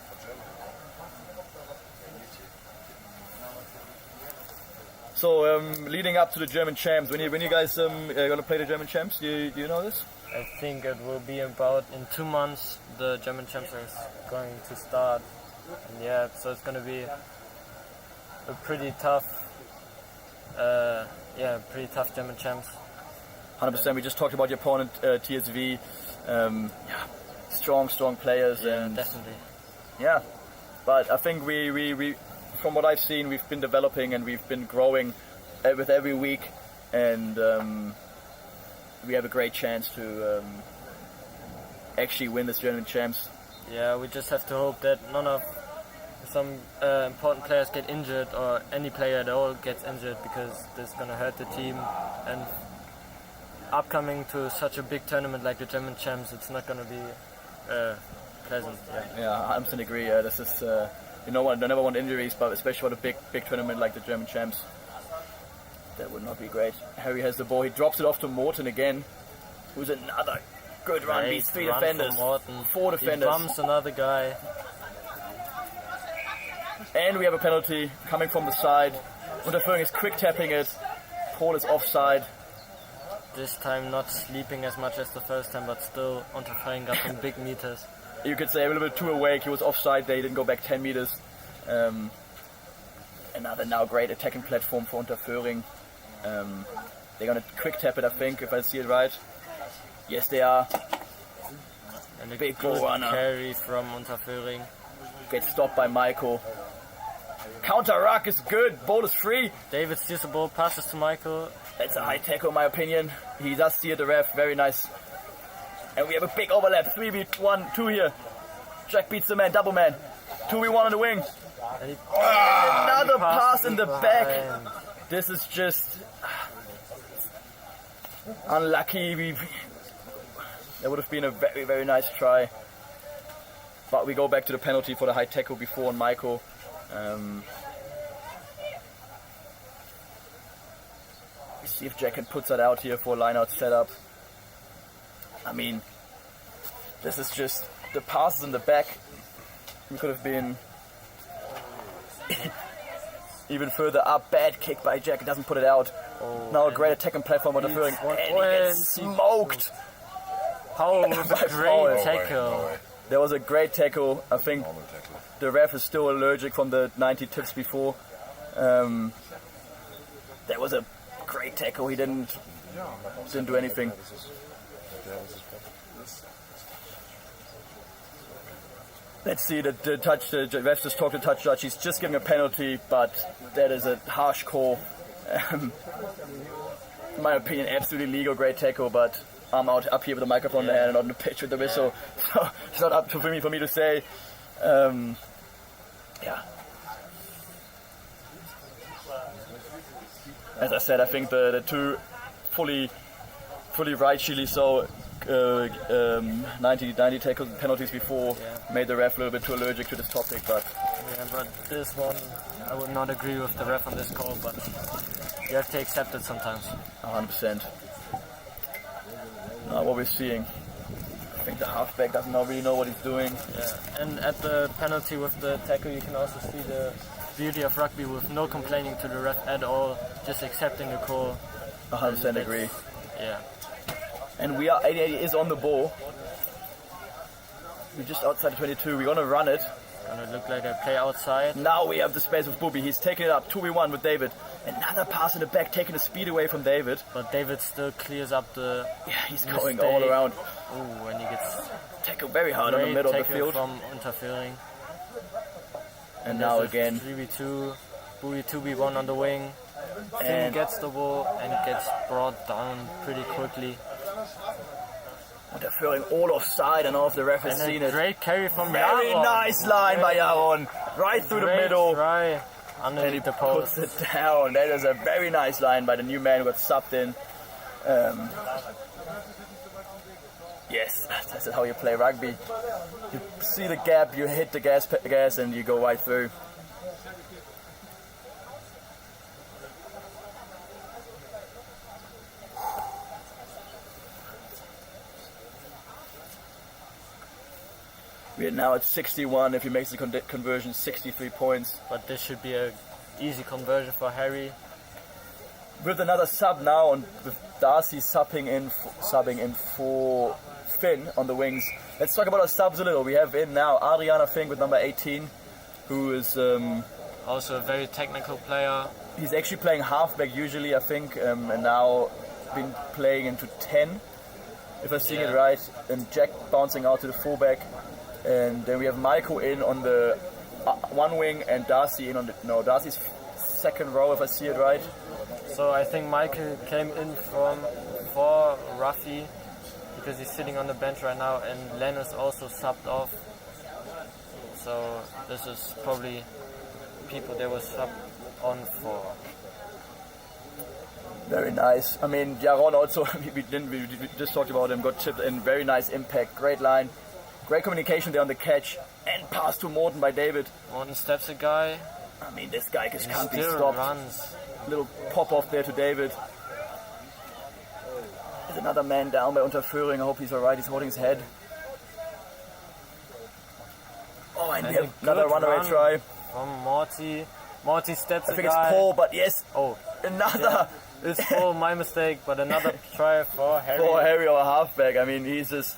So leading up to the German champs, when you guys are going to play the German champs, do you know this? I think it will be about in 2 months. The German champs are going to start, and yeah, so it's going to be a pretty tough, German champs. 100%. We just talked about your opponent, TSV. Strong players. Yeah, and definitely. Yeah, but I think we from what I've seen, we've been developing and we've been growing with every week, and we have a great chance to actually win this German champs. Yeah, we just have to hope that none of some important players get injured, or any player at all gets injured, because this is going to hurt the team. And upcoming to such a big tournament like the German champs, it's not going to be pleasant. Yeah, I 100% agree. This is they never want injuries, but especially for a big tournament like the German champs, that would not be great. Harry has the ball. He drops it off to Morten again, who's another good run. Great Beats 3 run defenders, from Morten. 4 defenders. He bumps another guy. And we have a penalty coming from the side. Unterföhring is quick tapping it. Paul is offside. This time not sleeping as much as the first time, but still Unterföhring got some big meters. You could say a little bit too awake. He was offside there. He didn't go back 10 meters. Another now great attacking platform for Unterföhring. They're going to quick tap it, I think, if I see it right. Yes, they are. And a Big good goal runner. carry from Unterföhring. Gets stopped by Michael. Counter ruck is good. Ball is free. David steals the ball, passes to Michael. That's a high tackle in my opinion. He does steer the ref. Very nice. And we have a big overlap. 3v1, 2 here. Jack beats the man, double man. 2v1 on the wing. And Another pass in the back. behind. This is just unlucky. That would have been a very, very nice try. But we go back to the penalty for the high tackle before on Michael. We see if Jack can put that out here for a line-out setup. I mean, this is just the passes in the back. We could have been even further up. Bad kick by Jack. He doesn't put it out. Now a great attacking platform on the Unterföhring. And he gets smoked. Powell with a great tackle. There was a great tackle. I think the ref is still allergic from the 90 tips before. There was a great tackle. He didn't do anything. Let's see, the ref just talked to touch judge. He's just giving a penalty, but that is a harsh call. In my opinion, absolutely legal, great tackle, but I'm up here with the microphone in the hand and on the pitch with the whistle. So it's not up to for me to say. As I said, I think the two fully rightfully so 90 tackle penalties before made the ref a little bit too allergic to this topic, but this one I would not agree with the ref on this call, but you have to accept it sometimes. 100%. Now what we're seeing, I think the halfback doesn't really know what he's doing. Yeah, and at the penalty with the tackle, you can also see the beauty of rugby with no complaining to the ref at all, just accepting the call. 100% agree. Yeah. And 80 is on the ball. We're just outside the 22. We're gonna run it. Gonna look like a play outside. Now we have the space with Booby. He's taking it up 2v1 with David. Another pass in the back, taking the speed away from David. But David still clears up the. Yeah, he's going all around. Oh, and he gets tackled very hard in the middle of the field. From Unterföhring. And now again 3v2, Booby 2v1 on the wing. Finn and gets the ball and gets brought down pretty quickly. Unterföhring all offside, and all of the ref has seen it. Great carry from Very Jaron. nice line by Jaron, right through the middle. Try And he underneath the post. puts it down. That is a very nice line by the new man who got subbed in. Yes, that's how you play rugby. You see the gap, you hit the gas, and you go right through. We are now at 61. If he makes the conversion, 63 points. But this should be a easy conversion for Harry. With another sub now, and with Darcy subbing in for Finn on the wings. Let's talk about our subs a little. We have in now Adriana Fink with number 18, who is Also a very technical player. he's actually playing halfback usually, I think, and now been playing into 10, if I'm seeing it right. And Jack bouncing out to the fullback. And then we have Michael in on the one wing and Darcy in on the Darcy's second row, if I see it right. So I think Michael came in for Ruffy because he's sitting on the bench right now, and Len is also subbed off. So this is probably people they were subbed on for. Very nice. I mean, Jaron also, we just talked about him, got chipped in, very nice impact, great line. Great communication there on the catch, and pass to Morten by David. Morten steps a guy. I mean, this guy just He can't be still stopped. runs. Little pop off there to David. There's another man down by Unterföhring. I hope he's alright. He's holding his head. Oh, and we have another runaway try. From Morty. Morty steps I a think guy. it's Paul, but yes, Oh, another it's Paul, my mistake, but another try for Harry. for Harry or halfback. I mean, he's just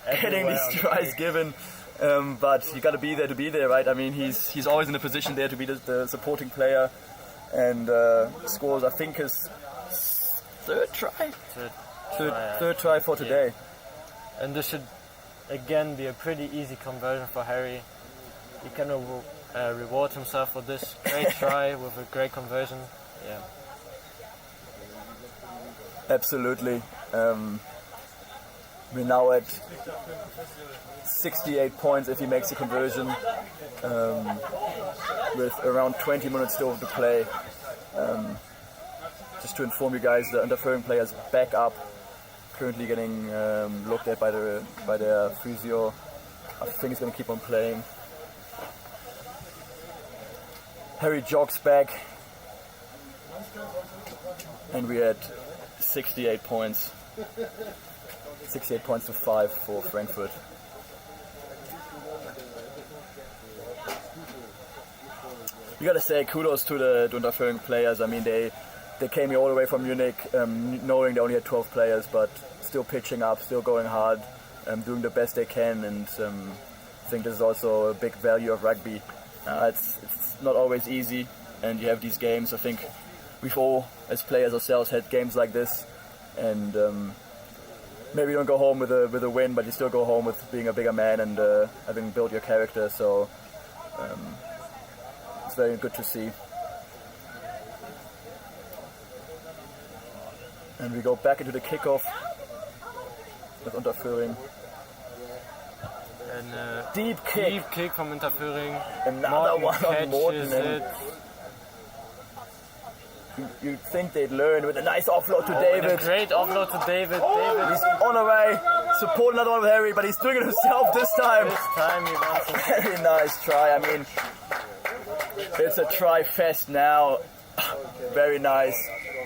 getting Everywhere these on the tries pitch. given. But you got to be there to be there, right? I mean, he's always in a position there to be the supporting player, and scores, I think, his third try Third try for today. And this should again be a pretty easy conversion for Harry. He kind of reward himself for this great try with a great conversion. Yeah. Absolutely. We're now at 68 points if he makes the conversion, with around 20 minutes still to play. Just to inform you guys, the Unterföhring players back up, currently getting looked at by their physio. I think he's going to keep on playing. Harry jogs back, and we're at 68 points. 68 points to 5 for Frankfurt. You gotta say kudos to the Unterföhring players. I mean, they came here all the way from Munich, knowing they only had 12 players, but still pitching up, still going hard, doing the best they can, and I think this is also a big value of rugby. It's not always easy, and you have these games. I think we've all, as players ourselves, had games like this, and maybe you don't go home with a win, but you still go home with being a bigger man and having built your character. So it's very good to see. And we go back into the kickoff with Unterföhring. And Deep kick. Deep kick from Unterföhring. Another one on Morten. it. You'd think they'd learn with a nice offload to And David. a great offload to David. He's on the way. Support another one with Harry, but he's doing it himself this time. This time he wants it. Very nice try. I mean, it's a try fest now. Very nice.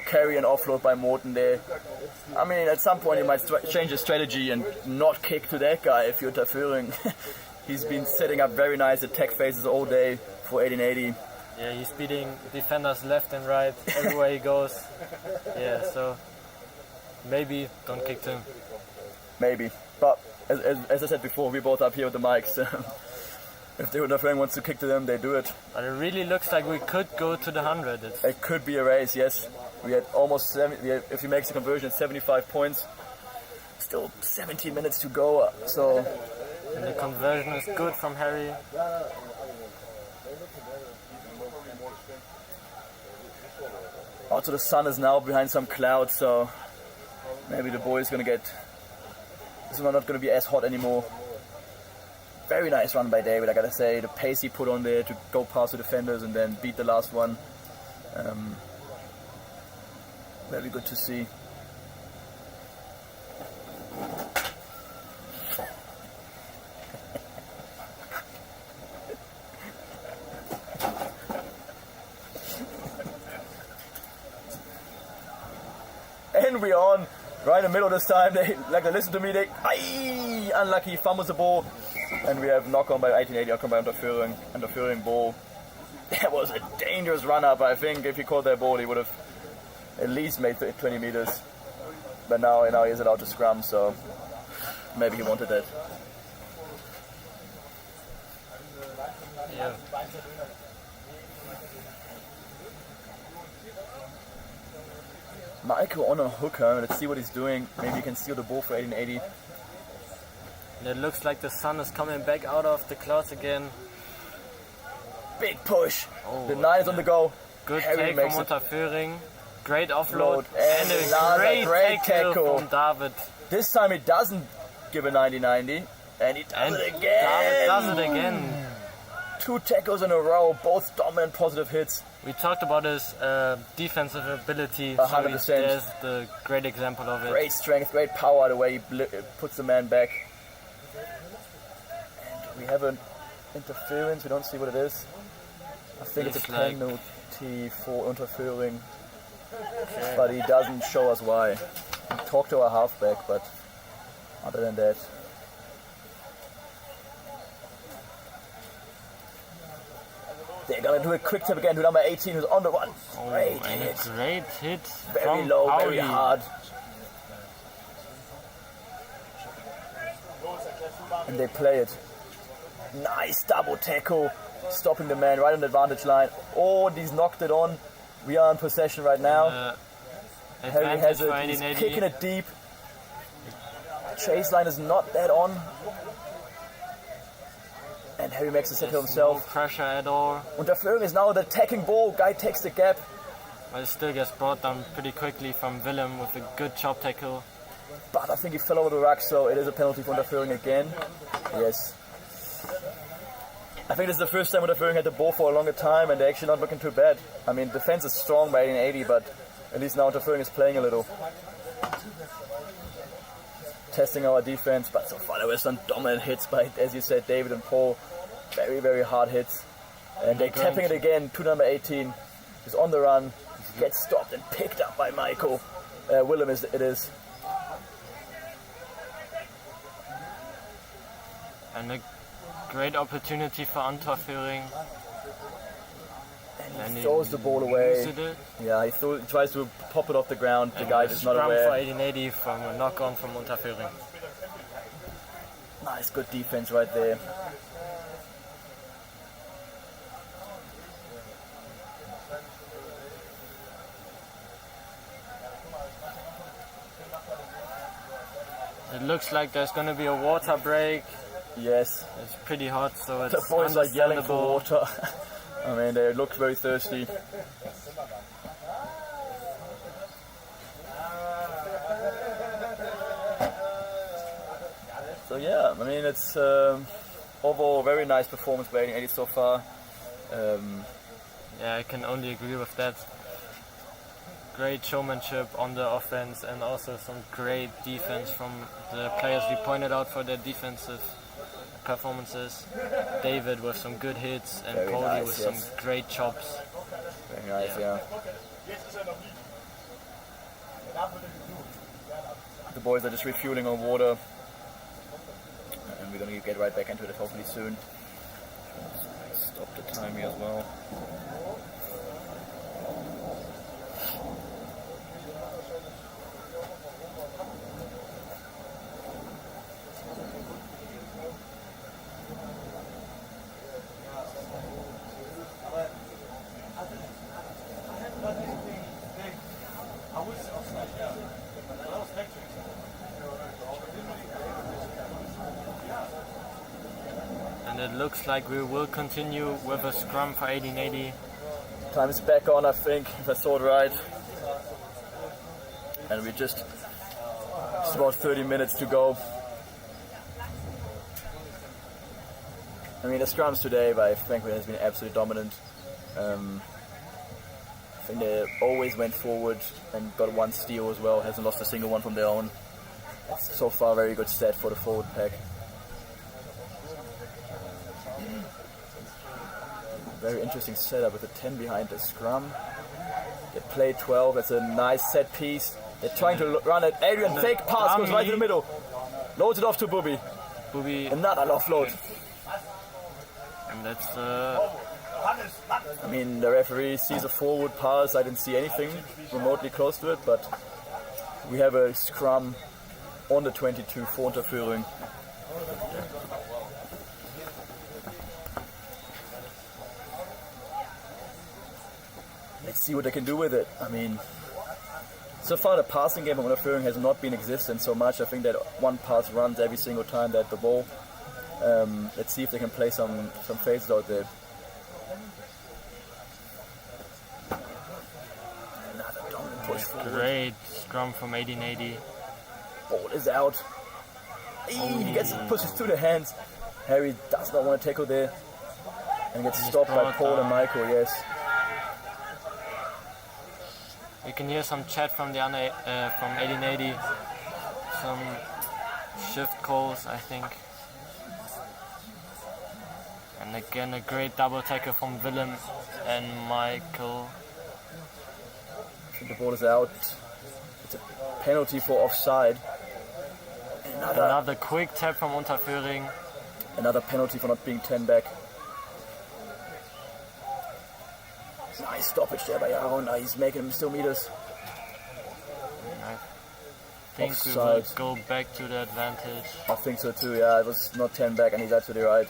Carry and offload by Morten there. I mean, at some point you might change the strategy and not kick to that guy if you're Unterföhring. He's been setting up very nice attack phases all day for 1880. Yeah, he's beating defenders left and right everywhere he goes. Yeah, so maybe don't kick to him. Maybe. But as I said before, we're both up here with the mics. If the Unterföhring wants to kick to them, they do it. But it really looks like we could go to the 100. It could be a race, yes. We had almost 70. If he makes the conversion, 75 points. Still 17 minutes to go. So And the conversion is good from Harry. also the sun is now behind some clouds, so maybe the boy is going to get. This is not going to be as hot anymore. Very nice run by David, I gotta say. The pace he put on there to go past the defenders and then beat the last one. Very good to see. And we're on right in the middle of this time. They like to listen to me. Unlucky, fumbles the ball. And we have knock on by 1880, knock on by Unterföhring ball. That was a dangerous run up. I think if he caught that ball, he would have at least made 20 meters. But now he's allowed to scrum, so maybe he wanted that. Yeah. Michael on a hooker. Let's see what he's doing. Maybe he can steal the ball for 1880. And it looks like the sun is coming back out of the clouds again. Big push. Oh, The 9 is on the go. Good Harry take makes from it. Unterföhring. Great offload. And And another a great great tackle tackle. from David. This time he doesn't give a 90-90. And he does And it David again. does it again. 2 tackles in a row. Both dominant positive hits. We talked about his defensive ability. 100%. So there's the great example of it. Great strength, great power, the way he puts the man back. And we have an interference, we don't see what it is. I think it's a Looks like- penalty for Unterföhring. But he doesn't show us why. He talked to our halfback, but other than that. They're gonna do a quick tip again to number 18 who's on the run. Great And a hit. great hit Very from low, Pauli. very hard. And they play it. Nice double tackle, stopping the man right on the advantage line. Oh, and he's knocked it on. We are in possession right now. Harry Advantage has for it. He's 1880. kicking it deep. Chase line is not that on. And Harry makes a set to There's himself. no pressure at all. Unterföhring is now the attacking ball. Guy takes the gap. But it still gets brought down pretty quickly from Willem with a good chop tackle. But I think he fell over the ruck, so it is a penalty for Unterföhring again. Yes. I think this is the first time Unterföhring had the ball for a longer time, and they're actually not looking too bad. I mean, defense is strong by 1880, but at least now Unterföhring is playing a little. Testing our defense, but so far there were some dominant hits by, as you said, David and Paul. Very, very hard hits. And they're tapping it again to number 18. He's on the run, gets stopped and picked up by Michael. Willem it is. And a great opportunity for Unterföhring. And he throws the ball away. It. Yeah, he tries to pop it off the ground. The guy is not Scrum aware. for 1880 from a knock-on from Unterföhring. Nice, good defense right there. It looks like there's going to be a water break. Yes. It's pretty hot, so it's The boys are yelling for understandable. water. I mean, they look very thirsty. So yeah, I mean, it's overall a very nice performance by 1880 so far. Yeah, I can only agree with that. Great showmanship on the offense and also some great defense from the players we pointed out for their defensive performances. David with some good hits and Very Cody nice, with yes. some great chops. Very nice, yeah. The boys are just refueling on water. And we're going to get right back into it hopefully soon. Stop the time here as well. And it looks like we will continue with a scrum for 1880. Time is back on, I think, if I saw it right. And we just, it's about 30 minutes to go. I mean, the scrums today by Frankfurt has been absolutely dominant. I think they always went forward and got one steal as well, hasn't lost a single one from their own. It's so far a very good set for the forward pack. Very interesting setup with a 10 behind the scrum. They play 12, that's a nice set piece. They're trying to run it. Adrian, fake pass, goes right to the middle. Loads it off to Booby. Another offload. And that's I mean, the referee sees a forward pass. I didn't see anything remotely close to it, but we have a scrum on the 22 for Unterföhring. Let's see what they can do with it. I mean, so far the passing game of Unterföhring has not been existent so much. I think that one pass runs every single time that the ball. Let's see if they can play some phases out there. Another dominant push forward. great scrum from 1880. Ball is out. He gets pushes through the hands. Harry does not want to tackle there. And gets stopped by brought Paul and down. Michael, yes. You can hear some chat from the from 1880. Some shift calls, I think. And again, a great double tackle from Willem and Michael. I think the ball is out. It's a penalty for offside. Another quick tap from Unterföhring. Another penalty for not being 10 back. Nice stoppage there by Aaron. He's making him still meters. I think we will Offside. go back to the advantage. I think so too, yeah. It was not 10 back and he's absolutely right.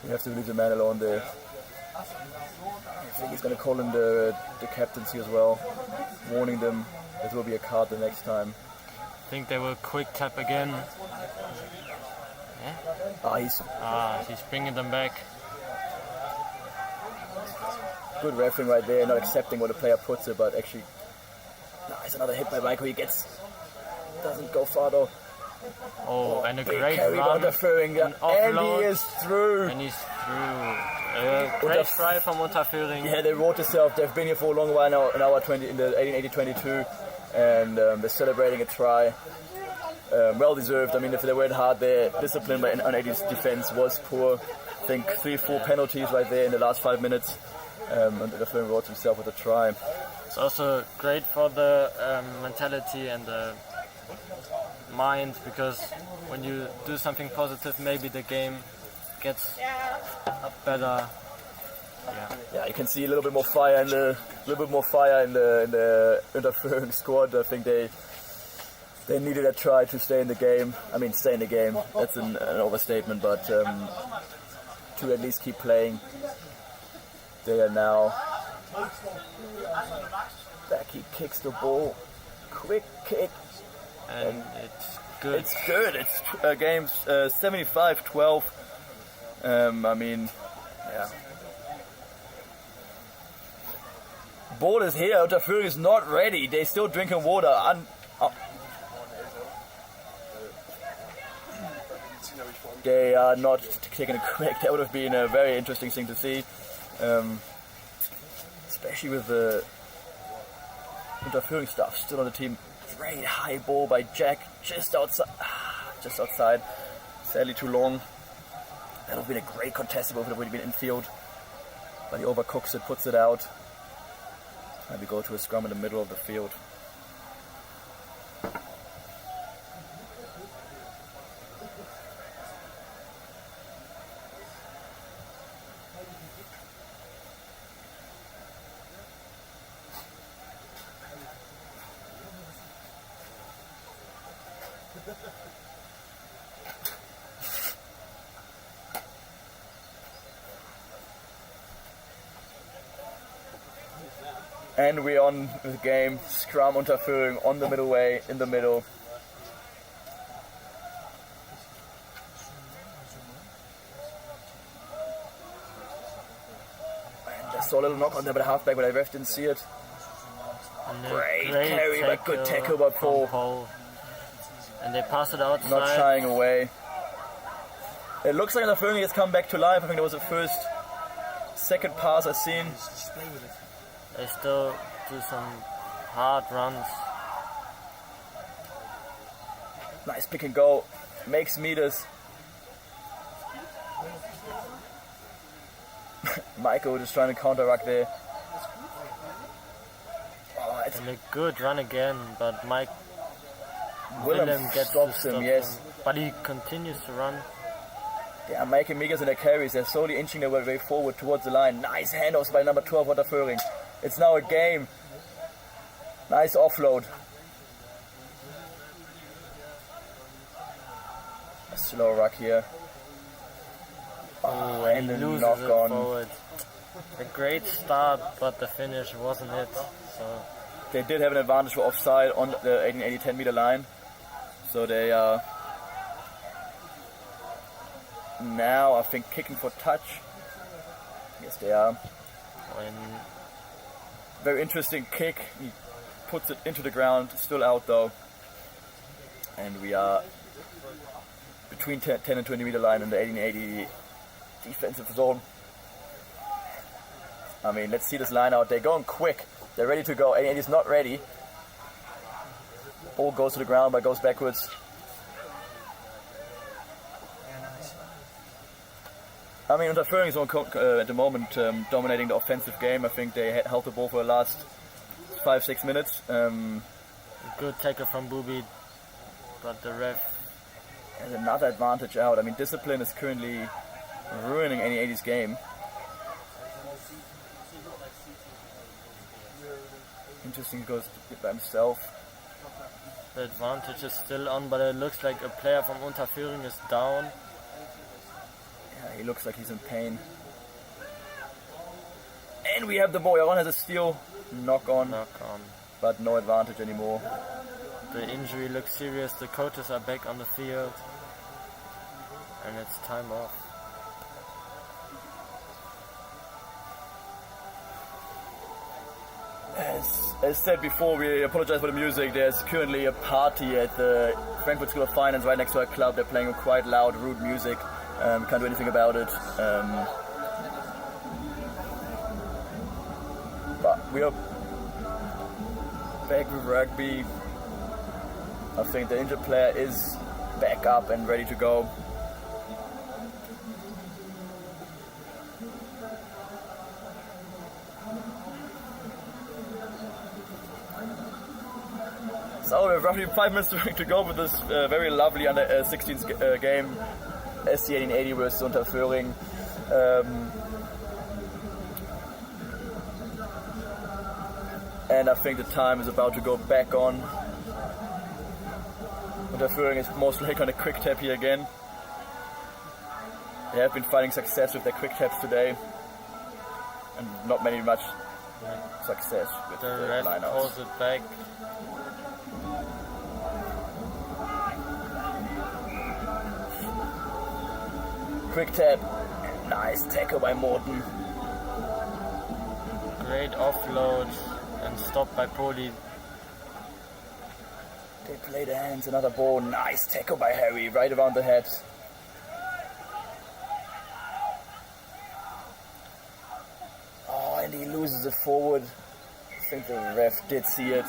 We have to leave the man alone there. I think he's going to call in the captaincy as well, warning them there will be a card the next time. I think they will quick tap again. He's bringing them back. Good refereeing right there, not accepting what the player puts it, but actually, nice, another hit by Michael. He doesn't go far though. Oh, and a Big great carry by run. Unterföhring, An and offload. he is through. And he's through. Great try from Unterföhring. Yeah, they wrote themselves. They've been here for a long while now, in our 20 in the 1880-22, and they're celebrating a try. Well deserved. I mean, if they weren't hard, their discipline by on 80's defense was poor. I think 3-4 penalties right there in the last 5 minutes. And Unterföhring wrote himself with a try. It's also great for the mentality and the mind, because when you do something positive, maybe the game gets better. Yeah, you can see a little bit more fire in the Unterföhring squad. I think they needed a try to stay in the game. I mean, stay in the game. That's an overstatement, but to at least keep playing. They are now back. He kicks the ball. Quick kick. And it's good. It's good. It's games 75-12. I mean, yeah. Ball is here. Unterföhring is not ready. They're still drinking water. They are not taking a quick. That would have been a very interesting thing to see, especially with the Unterföhring stuff still on the team. Great high ball by Jack, just outside. Sadly too long. That would have been a great contested ball if it would have been infield, but he overcooks it, puts it out, and we go to a scrum in the middle of the field. And we're on with the game. Scrum Unterföhring on the middle way, in the middle. And I saw a little knock on there by the halfback, but I ref didn't see it. Great carry, but good tackle by Paul. And they pass it outside. Not shying away. It looks like Unterföhring has come back to life. I think that was the second pass I've seen. They still do some hard runs. Nice pick and go. Makes meters. Michael just trying to counter-ruck there. Oh, it's And a good run again, but Willem gets stops to him, stop yes. him. But he continues to run. They are making meters in their carries. They're slowly inching their way forward towards the line. Nice handoffs by number 12, Unterföhring. It's now a game. Nice offload. A slow ruck here. Oh, and he a loses knock it on. forward. A great start, but the finish wasn't it. So They did have an advantage for offside on the 18-10 meter line. So they are now, I think, kicking for touch. Yes, they are. when Very interesting kick. He puts it into the ground, still out though. And we are between 10 and 20 meter line in the 1880 defensive zone. I mean, let's see this line out. They're going quick. They're ready to go. 1880 is not ready. Ball goes to the ground but goes backwards. I mean, Unterföhring is at the moment dominating the offensive game. I think they held the ball for the last 5-6 minutes. good tackle from Bubi, but the ref. There's another advantage out. I mean, discipline is currently ruining any 80s game. Interesting, he goes by himself. The advantage is still on, but it looks like a player from Unterföhring is down. Yeah, he looks like he's in pain. And we have the ball. Yaron has a steal. Knock on, but no advantage anymore. The injury looks serious. The coaches are back on the field. and it's time off. As said before, we apologize for the music. There's currently a party at the Frankfurt School of Finance right next to our club. They're playing quite loud, rude music. Can't do anything about it. But we are back with rugby. I think the injured player is back up and ready to go. So we have roughly 5 minutes to go with this very lovely under 16s game, SC 1880 versus Unterföhring. And I think the time is about to go back on. Unterföhring is most likely on a quick tap here again. They have been finding success with their quick taps today, and not much success with The the ref lineouts. calls it back. Quick tap, nice tackle by Morten. Great offload and stop by Poli. They play the hands, another ball, nice tackle by Harry, right around the head. Oh, and he loses it forward. I think the ref did see it.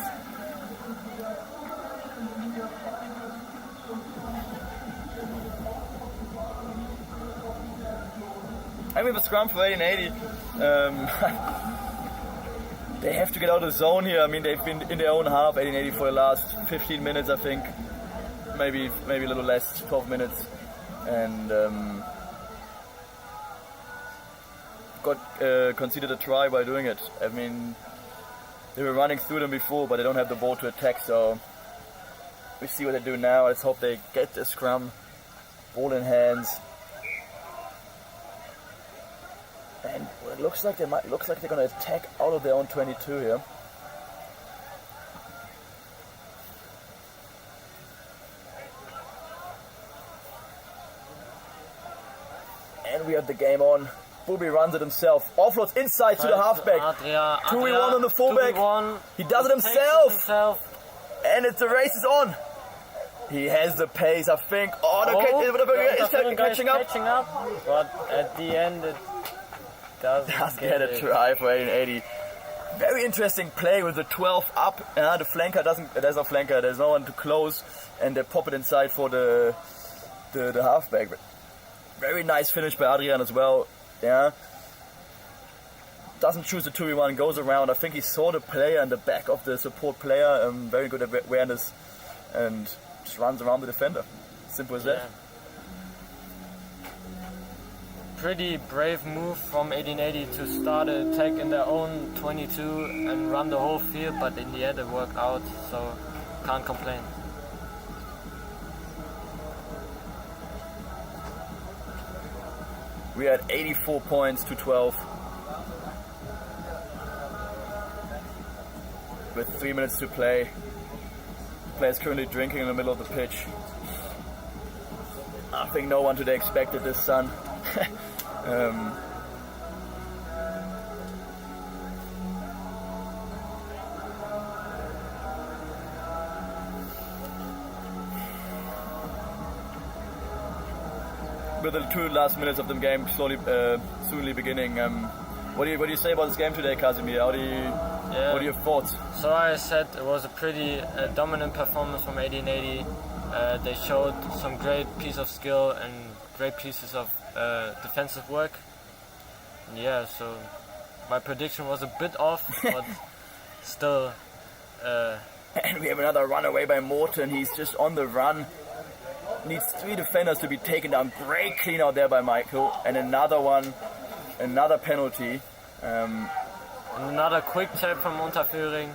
I mean, the scrum for 1880, they have to get out of the zone here. I mean, they've been in their own half, 1880, for the last 15 minutes, I think. Maybe a little less, 12 minutes. And conceded a try by doing it. I mean, they were running through them before, but they don't have the ball to attack, so we see what they do now. Let's hope they get the scrum, ball in hands. And it looks like they're going to attack out of their own 22 here. And we have the game on. Booby runs it himself. Offloads inside to the halfback. 2v1 on the fullback. 2v1. He does it himself. And the race is on. He has the pace, I think. The catching up. But at the end it does get a try for 1880. Very interesting play with the 12 up. The flanker there's no flanker, there's no one to close, and they pop it inside for the halfback. Very nice finish by Adrian as well. Yeah. Doesn't choose the 2v1, goes around. I think he saw the player in the back of the support player. Very good awareness, and just runs around the defender. Simple as that. Pretty brave move from 1880 to start an attack in their own 22 and run the whole field, but in the end it worked out, so can't complain. We had 84 points to 12 with 3 minutes to play. The player's currently drinking in the middle of the pitch. I think no one today expected this, son. With the 2 last minutes of the game soonly beginning, what do you say about this game today, Casimir? What are your thoughts? So I said it was a pretty dominant performance from 1880. They showed some great piece of skill and great pieces of defensive work. Yeah, so my prediction was a bit off, but still. And we have another runaway by Morten. He's just on the run. Needs 3 defenders to be taken down. Great clean out there by Michael. And another penalty. Another quick tap from Unterföhring.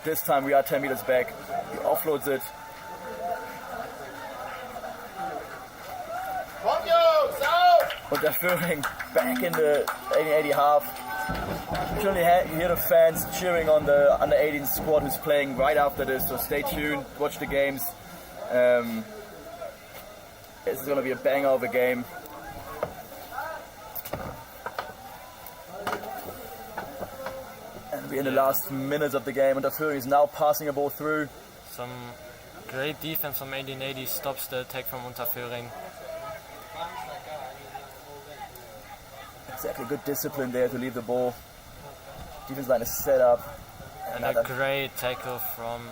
This time we are 10 meters back. He offloads it. Unterföhring back in the 1880 half. You can only hear the fans cheering on the under 18 squad who's playing right after this. So stay tuned, watch the games. This is going to be a banger of a game. And we're in the last minutes of the game. Unterföhring is now passing a ball through. Some great defense from 1880 stops the attack from Unterföhring. Exactly, good discipline there to leave the ball. Defense line is set up. And a great tackle from...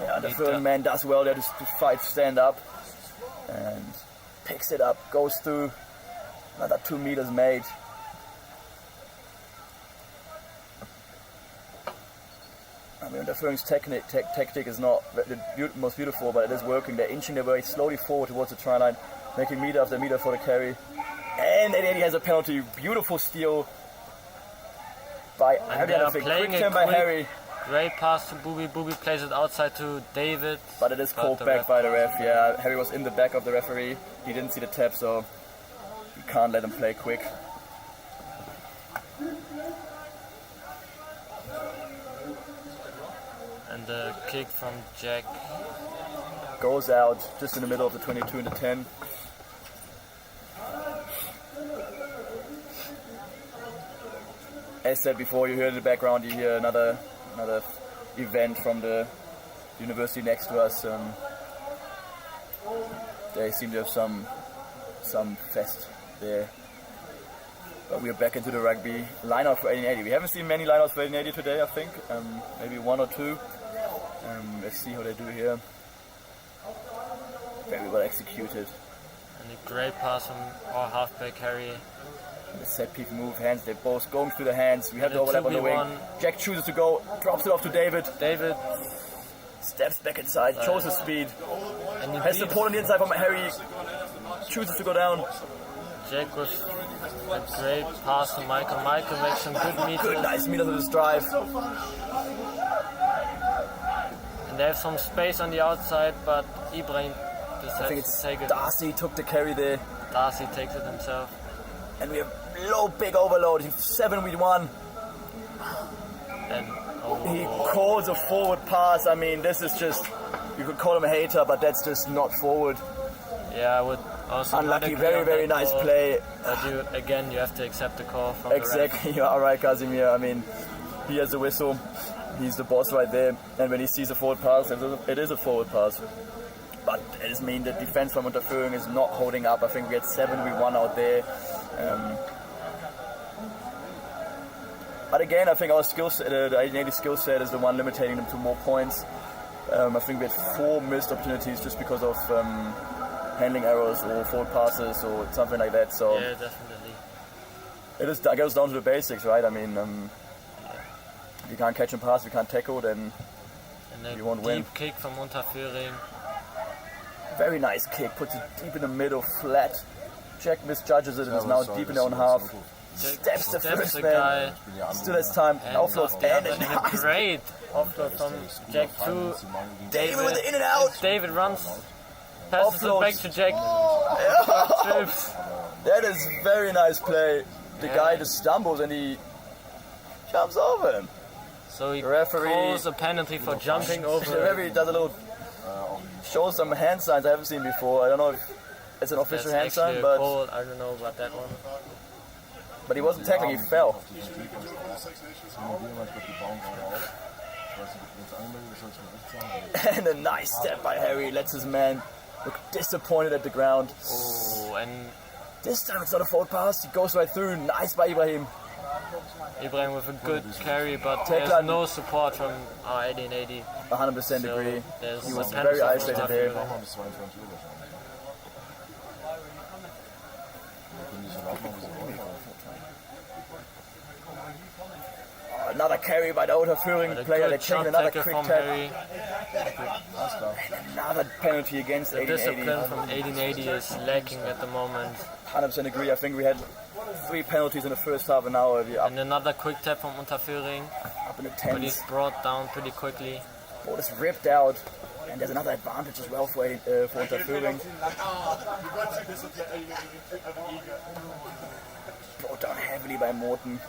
Yeah, the Unterföhring man does well there to fight stand up. And picks it up, goes through. Another 2 meters made. I mean, Unterföhring's tactic is not the most beautiful, but it is working. They're inching their way slowly forward towards the try line, making meter after meter for the carry. And 1880 has a penalty. Beautiful steal by Harry. Quick turn by Harry. Great pass to Booby. Booby plays it outside to David. But it is called back by the ref. Yeah, Harry was in the back of the referee. He didn't see the tap, so you can't let him play quick. And the kick from Jack goes out just in the middle of the 22 and the 10. As said before, you hear in the background, you hear another event from the university next to us. They seem to have some fest there. But we are back into the rugby. Line-out for 1880. We haven't seen many line-outs for 1880 today, I think. Maybe 1 or 2. Let's see how they do here. Very well executed. And a great pass from our halfback Harry. The set piece move, hands, they're both going through the hands. We have the overlap on the wing. Jack chooses to go, drops it off to David. David steps back inside, shows his speed. And has support on the inside from Harry. Chooses to go down. Jack with a great pass to Michael. Michael makes some good meters. Good, nice meters with his drive. And they have some space on the outside, but Ibrahim decides to take it. Darcy took the carry there. Darcy takes it himself. And we have low big overload. 7v1. And he calls a forward pass. I mean, this is just, you could call him a hater, but that's just not forward. Yeah, I would also. Unlucky, very nice play. But you have to accept the call from exactly, you are right, Casimir. I mean, he has the whistle. He's the boss right there. And when he sees a forward pass, it is a forward pass. But it does mean the defense from Unterföhring is not holding up. I think we had 7v1 out there. But again, I think our skill set, the 1880 skill set is the one limiting them to more points. I think we had 4 missed opportunities just because of handling errors or forward passes or something like that. So yeah, definitely. It goes down to the basics, right? I mean, if you can't catch and pass, if you can't tackle, then you won't win. Deep kick from Unterföhring. Very nice kick, puts it deep in the middle, flat. Jack misjudges it and is now deep in their own half. Steps the first man. Still has time. Offload and a nice great offload from Jack to David with the in and out. David runs, passes it back to Jack. That is very nice play. The guy just stumbles and he jumps over him. So he calls a penalty for jumping over. The referee does a little, shows some hand signs I haven't seen before. I don't know if it's an official hand sign, but I don't know about that one. But he wasn't tackling, he fell. And a nice step by Harry, lets his man look disappointed at the ground. Oh, and this time it's not a forward pass, he goes right through, nice by Ibrahim. Ibrahim with a good carry, but there's no support from 1880. 100% agree. He was very isolated there. Another carry by the Unterföhring player. They take another quick tap. Another penalty against 1880. The discipline from 1880 is lacking at the moment. 100% agree. I think we had 3 penalties in the first half an hour. And another quick tap from Unterföhring. Up in the 10s. But he's brought down pretty quickly. Ball is ripped out. And there's another advantage as well for Unterföhring. Brought down heavily by Morton.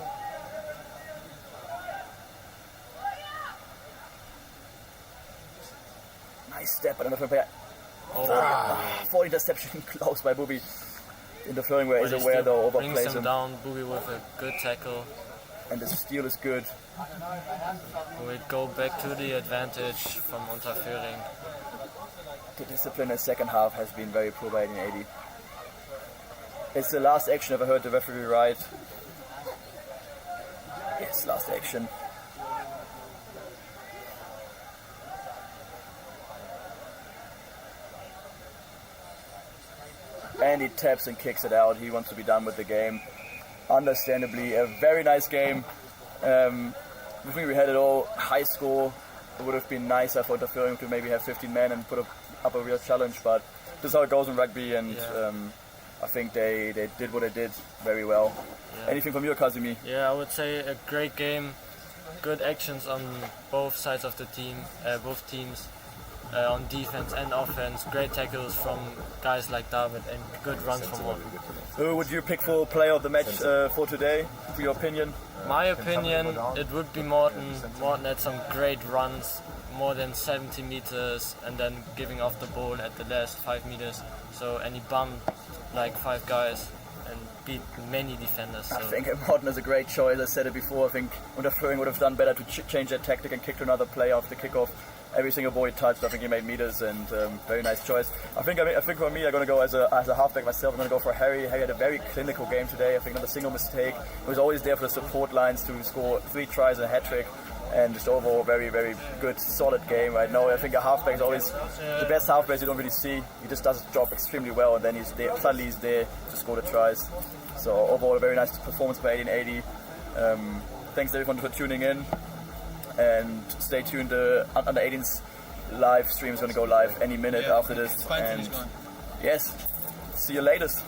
Nice step, but another player Oh, 40 interception close by Bubi. Unterföhring where he's but he aware still though, brings overplays him him. down. Bubi with a good tackle. And the steal is good. We go back to the advantage from Unterföhring. The discipline in the second half has been very poor by 1880. It's the last action, if I heard the referee right. Yes, last action. And he taps and kicks it out. He wants to be done with the game. Understandably, a very nice game. I think we had it all. High score. It would have been nicer for Unterföhring to maybe have 15 men and put up a real challenge, but this is how it goes in rugby, and I think they did what they did very well. Yeah. Anything from you, Kazimi? Yeah, I would say a great game. Good actions on both sides of the team, both teams. On defense and offense, great tackles from guys like David and good runs from Morten. Who would you pick for player of the match for today, for your opinion? My opinion, it would be Morten. Morten had some great runs, more than 70 meters, and then giving off the ball at the last 5 meters. So, and he bumped like 5 guys and beat many defenders. So. I think Morten is a great choice. I said it before. I think Unterföhring would have done better to change their tactic and kick to another player after the kickoff. Every single ball he touched, I think he made meters, and very nice choice. I think for me, I'm going to go as a halfback myself. I'm going to go for Harry. Harry had a very clinical game today. I think not a single mistake. He was always there for the support lines to score 3 tries and a hat-trick. And just overall, very, very good, solid game right now. I think a halfback is always the best halfback you don't really see. He just does his job extremely well, and then suddenly he's there to score the tries. So overall, a very nice performance by 1880. Thanks everyone for tuning in. And stay tuned. Under 18's live stream is going to go live any minute after this. And yes, see you latest.